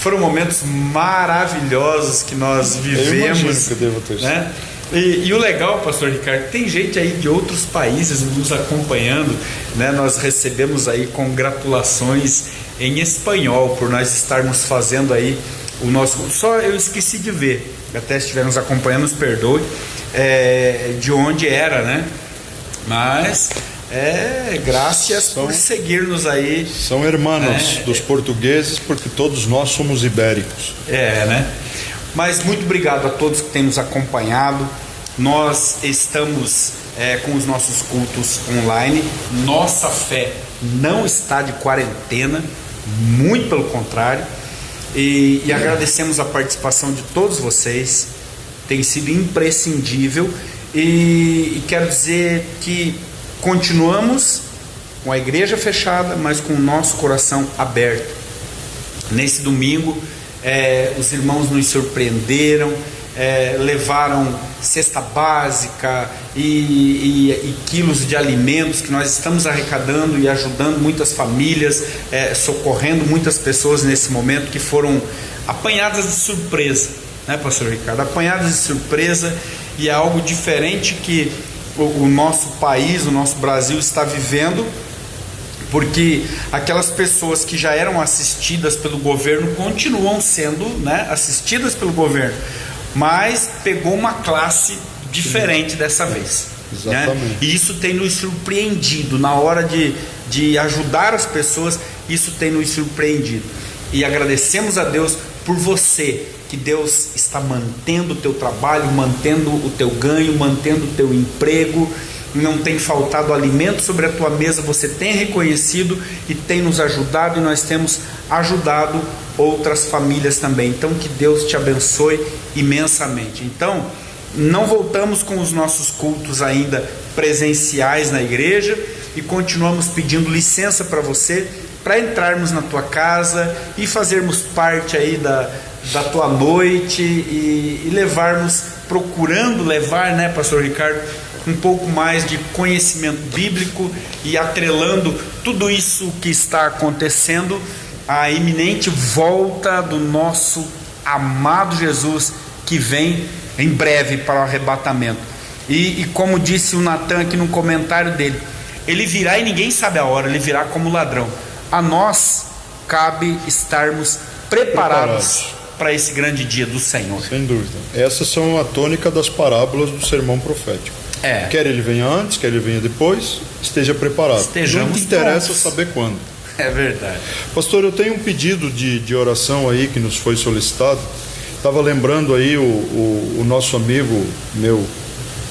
foram momentos maravilhosos que nós vivemos. Eu imagino que eu devo ter, né? E o legal, pastor Ricardo, tem gente aí de outros países nos acompanhando, né? Nós recebemos aí congratulações em espanhol por nós estarmos fazendo aí o nosso... Só eu esqueci de ver, até se estiver nos acompanhando, nos perdoe, de onde era, né? Mas... graças por seguir-nos aí. São irmãos dos portugueses, porque todos nós somos ibéricos. Né? Mas muito obrigado a todos que têm nos acompanhado. Nós estamos com os nossos cultos online. Nossa fé não está de quarentena, muito pelo contrário. E agradecemos a participação de todos vocês. Tem sido imprescindível. E quero dizer que continuamos com a igreja fechada, mas com o nosso coração aberto. Nesse domingo, os irmãos nos surpreenderam, levaram cesta básica e quilos de alimentos que nós estamos arrecadando e ajudando muitas famílias, socorrendo muitas pessoas nesse momento que foram apanhadas de surpresa, né, pastor Ricardo? Apanhadas de surpresa, e é algo diferente que o nosso país, o nosso Brasil está vivendo, porque aquelas pessoas que já eram assistidas pelo governo continuam sendo, né, assistidas pelo governo, mas pegou uma classe diferente dessa vez. Exatamente. Né? E isso tem nos surpreendido na hora de ajudar as pessoas. Isso tem nos surpreendido, e agradecemos a Deus por você, que Deus está mantendo o teu trabalho, mantendo o teu ganho, mantendo o teu emprego. Não tem faltado alimento sobre a tua mesa, você tem reconhecido e tem nos ajudado, e nós temos ajudado outras famílias também. Então que Deus te abençoe imensamente. Então não voltamos com os nossos cultos ainda presenciais na igreja, e continuamos pedindo licença para você, para entrarmos na tua casa e fazermos parte aí da tua noite, e procurando levar, né, pastor Ricardo, um pouco mais de conhecimento bíblico, e atrelando tudo isso que está acontecendo à iminente volta do nosso amado Jesus, que vem em breve para o arrebatamento. E como disse o Natan aqui no comentário dele, ele virá e ninguém sabe a hora, ele virá como ladrão. A nós cabe estarmos preparados para esse grande dia do Senhor. Sem dúvida. Essas são a tônica das parábolas do sermão profético. Quer ele venha antes, quer ele venha depois, esteja preparado. Estejamos Não interessa prontos. saber quando. É verdade. Pastor, eu tenho um pedido de oração aí que nos foi solicitado. Estava lembrando aí o nosso amigo, meu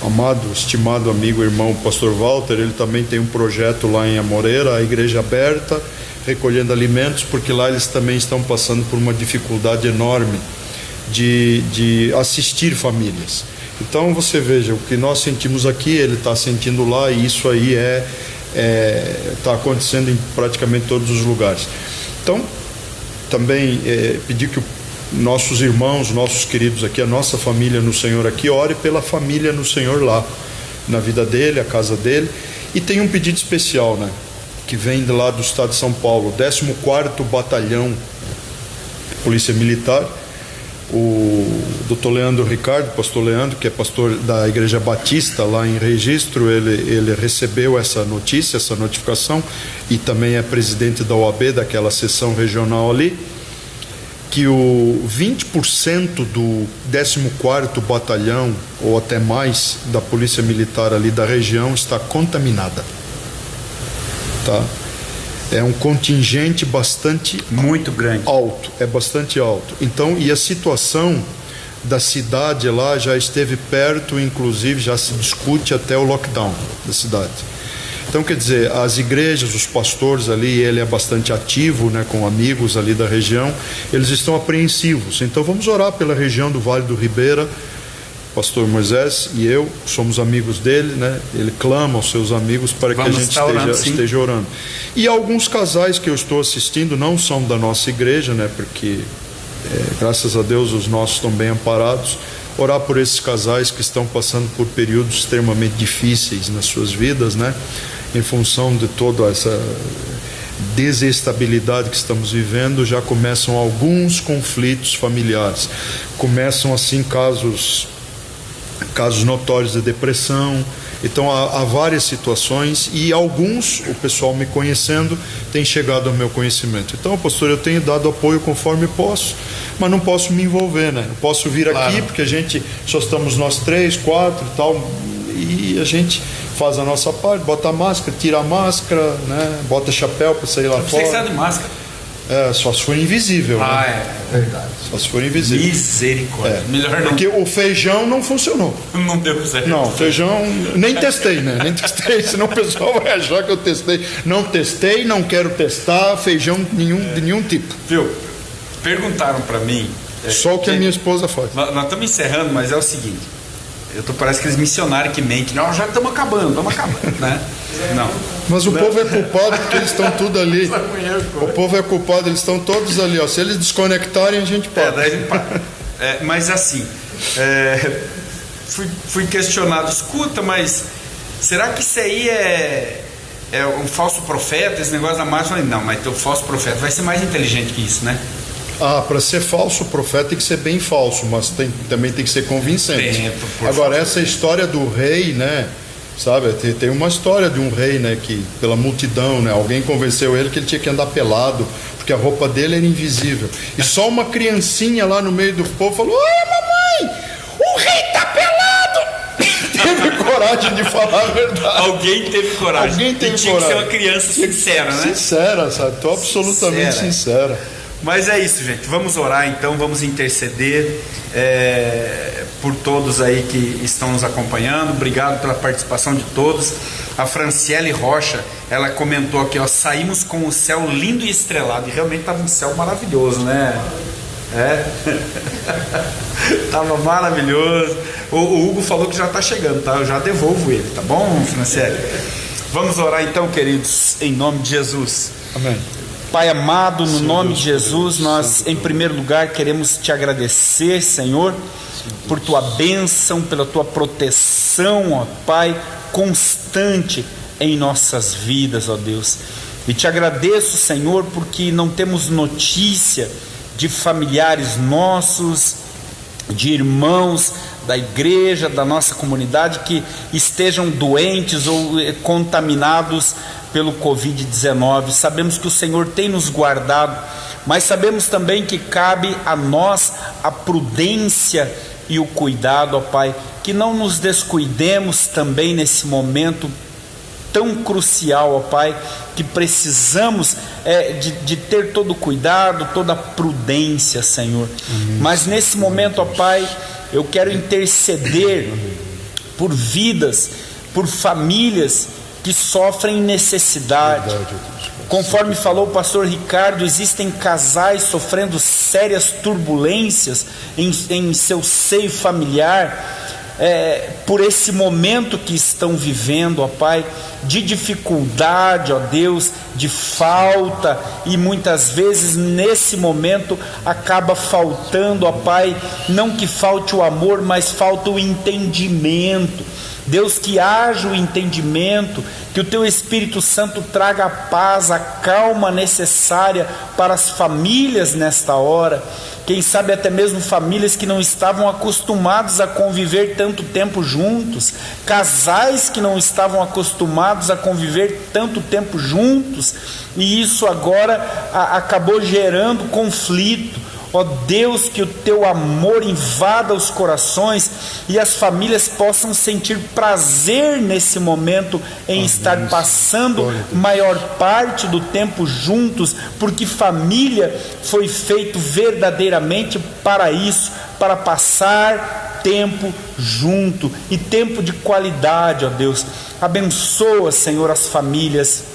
amado, estimado amigo, irmão, pastor Walter. Ele também tem um projeto lá em Amoreira, a Igreja Aberta, recolhendo alimentos, porque lá eles também estão passando por uma dificuldade enorme de assistir famílias. Então você veja, o que nós sentimos aqui, ele está sentindo lá, e isso aí está acontecendo em praticamente todos os lugares. Então, também pedir que nossos irmãos, nossos queridos aqui, a nossa família no Senhor aqui, ore pela família no Senhor lá, na vida dele, a casa dele. E tem um pedido especial, né, que vem de lá do estado de São Paulo, 14º Batalhão Polícia Militar. O Dr. Leandro Ricardo, pastor Leandro, que é pastor da Igreja Batista lá em Registro, ele recebeu essa notícia, essa notificação, e também é presidente da OAB, daquela seção regional ali, que o 20% do 14º Batalhão, ou até mais, da Polícia Militar ali da região está contaminada. Tá? É um contingente muito grande, alto, é bastante alto. Então, e a situação da cidade lá já esteve perto, inclusive já se discute até o lockdown da cidade. Então, quer dizer, as igrejas, os pastores ali, ele é bastante ativo, né, com amigos ali da região, eles estão apreensivos. Então vamos orar pela região do Vale do Ribeira, pastor Moisés e eu somos amigos dele, né? Ele clama aos seus amigos para que a gente esteja orando. E alguns casais que eu estou assistindo não são da nossa igreja, né? Porque graças a Deus os nossos estão bem amparados. Orar por esses casais que estão passando por períodos extremamente difíceis nas suas vidas, né? Em função de toda essa desestabilidade que estamos vivendo, já começam alguns conflitos familiares. Começam assim casos notórios de depressão. Então há várias situações, e alguns, o pessoal me conhecendo, tem chegado ao meu conhecimento. Então, pastor, eu tenho dado apoio conforme posso, mas não posso me envolver, né? Não posso vir aqui, porque a gente só estamos nós 3, 4 e tal, e a gente faz a nossa parte, bota a máscara, tira a máscara, né? Bota chapéu para sair lá fora. Você que está de máscara. Só se for invisível, né? É verdade. Só se for invisível. Misericórdia. Melhor não. Porque o feijão não funcionou. Não deu certo. Não, feijão, nem testei, né? Nem testei, senão o pessoal vai achar que eu testei. Não testei, não quero testar feijão de nenhum tipo. Viu? Perguntaram para mim. Só o que a minha esposa faz. Nós estamos encerrando, mas é o seguinte. Parece aqueles missionários que mentem. Nós já estamos acabando, né? Não. Mas o povo é culpado porque eles estão tudo ali. O povo é culpado, eles estão todos ali, ó. Se eles desconectarem, a gente para. Daí a gente para. Mas assim, fui questionado, escuta, mas será que isso aí é um falso profeta, esse negócio da máscara? Eu falei, não, mas o falso profeta vai ser mais inteligente que isso, né? Para ser falso profeta tem que ser bem falso, mas também tem que ser convincente. Agora, essa história do rei, né? Sabe, tem uma história de um rei, né? Que pela multidão, né? Alguém convenceu ele que ele tinha que andar pelado, porque a roupa dele era invisível. E só uma criancinha lá no meio do povo falou: "Ai, mamãe, o rei tá pelado!" Teve coragem de falar a verdade. Alguém teve coragem. Alguém teve tinha coragem. Que ser uma criança sincera, né? Sincera, sabe? Tô absolutamente sincera. Mas é isso, gente. Vamos orar então, vamos interceder por todos aí que estão nos acompanhando. Obrigado pela participação de todos. A Franciele Rocha, ela comentou aqui, ó, saímos com o céu lindo e estrelado. E realmente estava um céu maravilhoso, né? Tava maravilhoso. O Hugo falou que já está chegando, tá? Eu já devolvo ele, tá bom, Franciele? Vamos orar então, queridos, em nome de Jesus. Amém. Pai amado, no nome de Jesus, nós em primeiro lugar queremos te agradecer, Senhor, por tua bênção, pela tua proteção, ó Pai, constante em nossas vidas, ó Deus. E te agradeço, Senhor, porque não temos notícia de familiares nossos, de irmãos da igreja, da nossa comunidade que estejam doentes ou contaminados pelo Covid-19. Sabemos que o Senhor tem nos guardado, mas sabemos também que cabe a nós a prudência e o cuidado, ó Pai, que não nos descuidemos também nesse momento tão crucial, ó Pai, que precisamos de ter todo o cuidado, toda a prudência, Senhor. Mas nesse momento, ó Pai, eu quero interceder por vidas, por famílias que sofrem necessidade. Conforme falou o pastor Ricardo, existem casais sofrendo sérias turbulências em seu seio familiar, por esse momento que estão vivendo, ó Pai, de dificuldade, ó Deus, de falta, e muitas vezes nesse momento acaba faltando, ó Pai, não que falte o amor, mas falta o entendimento. Deus, que haja o entendimento, que o Teu Espírito Santo traga a paz, a calma necessária para as famílias nesta hora. Quem sabe até mesmo famílias que não estavam acostumados a conviver tanto tempo juntos, casais que não estavam acostumados a conviver tanto tempo juntos, e isso agora acabou gerando conflito. Ó Deus, que o Teu amor invada os corações e as famílias possam sentir prazer nesse momento em estar passando maior parte do tempo juntos, porque família foi feito verdadeiramente para isso, para passar tempo junto e tempo de qualidade, ó Deus. Abençoa, Senhor, as famílias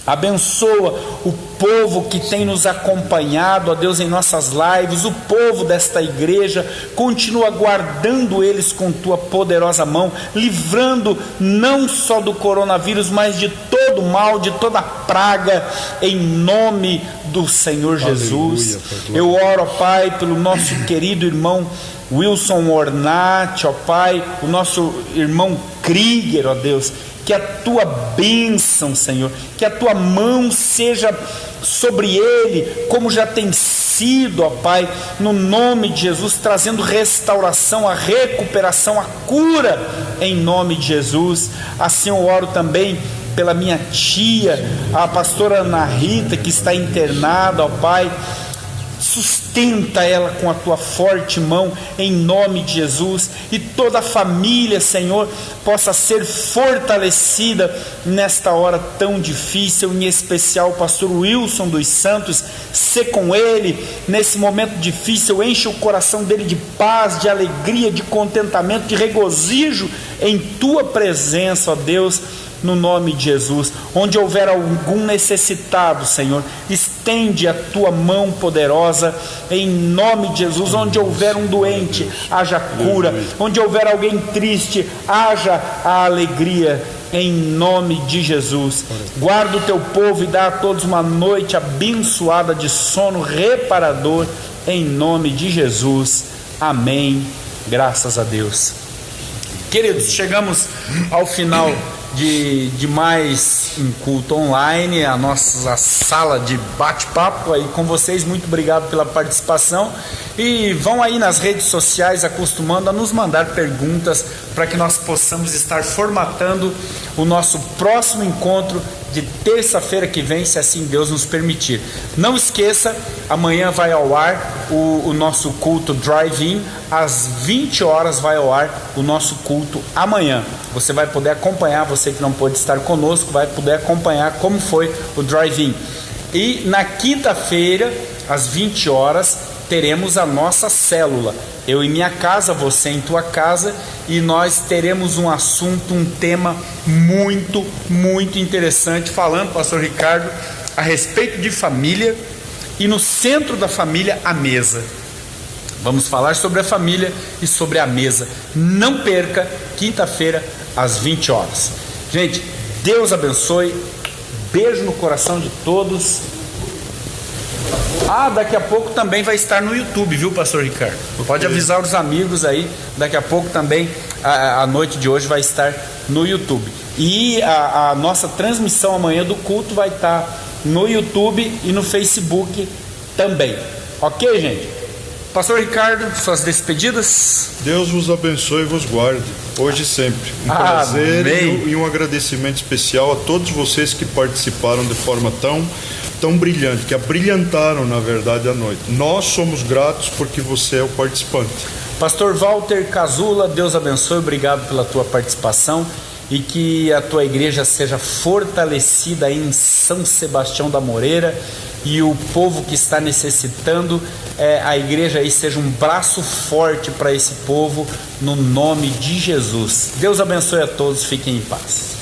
Abençoa o povo que tem nos acompanhado, ó Deus, em nossas lives, o povo desta igreja. Continua guardando eles com tua poderosa mão, livrando não só do coronavírus, mas de todo mal, de toda praga, em nome do Senhor Jesus. Eu oro, ó Pai, pelo nosso querido irmão Wilson Ornati, ó Pai, o nosso irmão Krieger, ó Deus, que a tua bênção, Senhor, que a tua mão seja sobre ele, como já tem sido, ó Pai, no nome de Jesus, trazendo restauração, a recuperação, a cura, em nome de Jesus. Assim eu oro também pela minha tia, a pastora Ana Rita, que está internada, ó Pai. Sustenta ela com a tua forte mão, em nome de Jesus, e toda a família, Senhor, possa ser fortalecida nesta hora tão difícil, em especial o pastor Wilson dos Santos. Sê com ele nesse momento difícil, enche o coração dele de paz, de alegria, de contentamento, de regozijo em tua presença, ó Deus, no nome de Jesus. Onde houver algum necessitado, Senhor, estende a tua mão poderosa, em nome de Jesus. Onde houver um doente, haja cura. Onde houver alguém triste, haja a alegria, em nome de Jesus. Guarda o teu povo e dá a todos uma noite abençoada de sono reparador, em nome de Jesus. Amém. Graças a Deus. Queridos, chegamos ao final de mais um culto online, a nossa sala de bate-papo aí com vocês. Muito obrigado pela participação, e vão aí nas redes sociais acostumando a nos mandar perguntas para que nós possamos estar formatando o nosso próximo encontro de terça-feira que vem, se assim Deus nos permitir. Não esqueça, amanhã vai ao ar o nosso culto Drive-In, às 20 horas vai ao ar o nosso culto amanhã. Você vai poder acompanhar, você que não pôde estar conosco, vai poder acompanhar como foi o Drive-In. E na quinta-feira, às 20 horas, teremos a nossa célula. Eu em minha casa, você em tua casa, e nós teremos um assunto, um tema muito, muito interessante, falando, pastor Ricardo, a respeito de família, e no centro da família, a mesa. Vamos falar sobre a família e sobre a mesa. Não perca, quinta-feira, às 20 horas. Gente, Deus abençoe. Beijo no coração de todos. Daqui a pouco também vai estar no YouTube, viu, pastor Ricardo? Pode avisar os amigos aí, daqui a pouco também, a noite de hoje vai estar no YouTube. E a nossa transmissão amanhã do culto vai estar no YouTube e no Facebook também. Ok, gente? Pastor Ricardo, suas despedidas. Deus vos abençoe e vos guarde, hoje e sempre. Um prazer e um agradecimento especial a todos vocês que participaram de forma tão brilhante, que abrilhantaram, na verdade, a noite. Nós somos gratos porque você é o participante. Pastor Walter Casula, Deus abençoe, obrigado pela tua participação, e que a tua igreja seja fortalecida em São Sebastião da Moreira, e o povo que está necessitando, a igreja aí seja um braço forte para esse povo, no nome de Jesus. Deus abençoe a todos, fiquem em paz.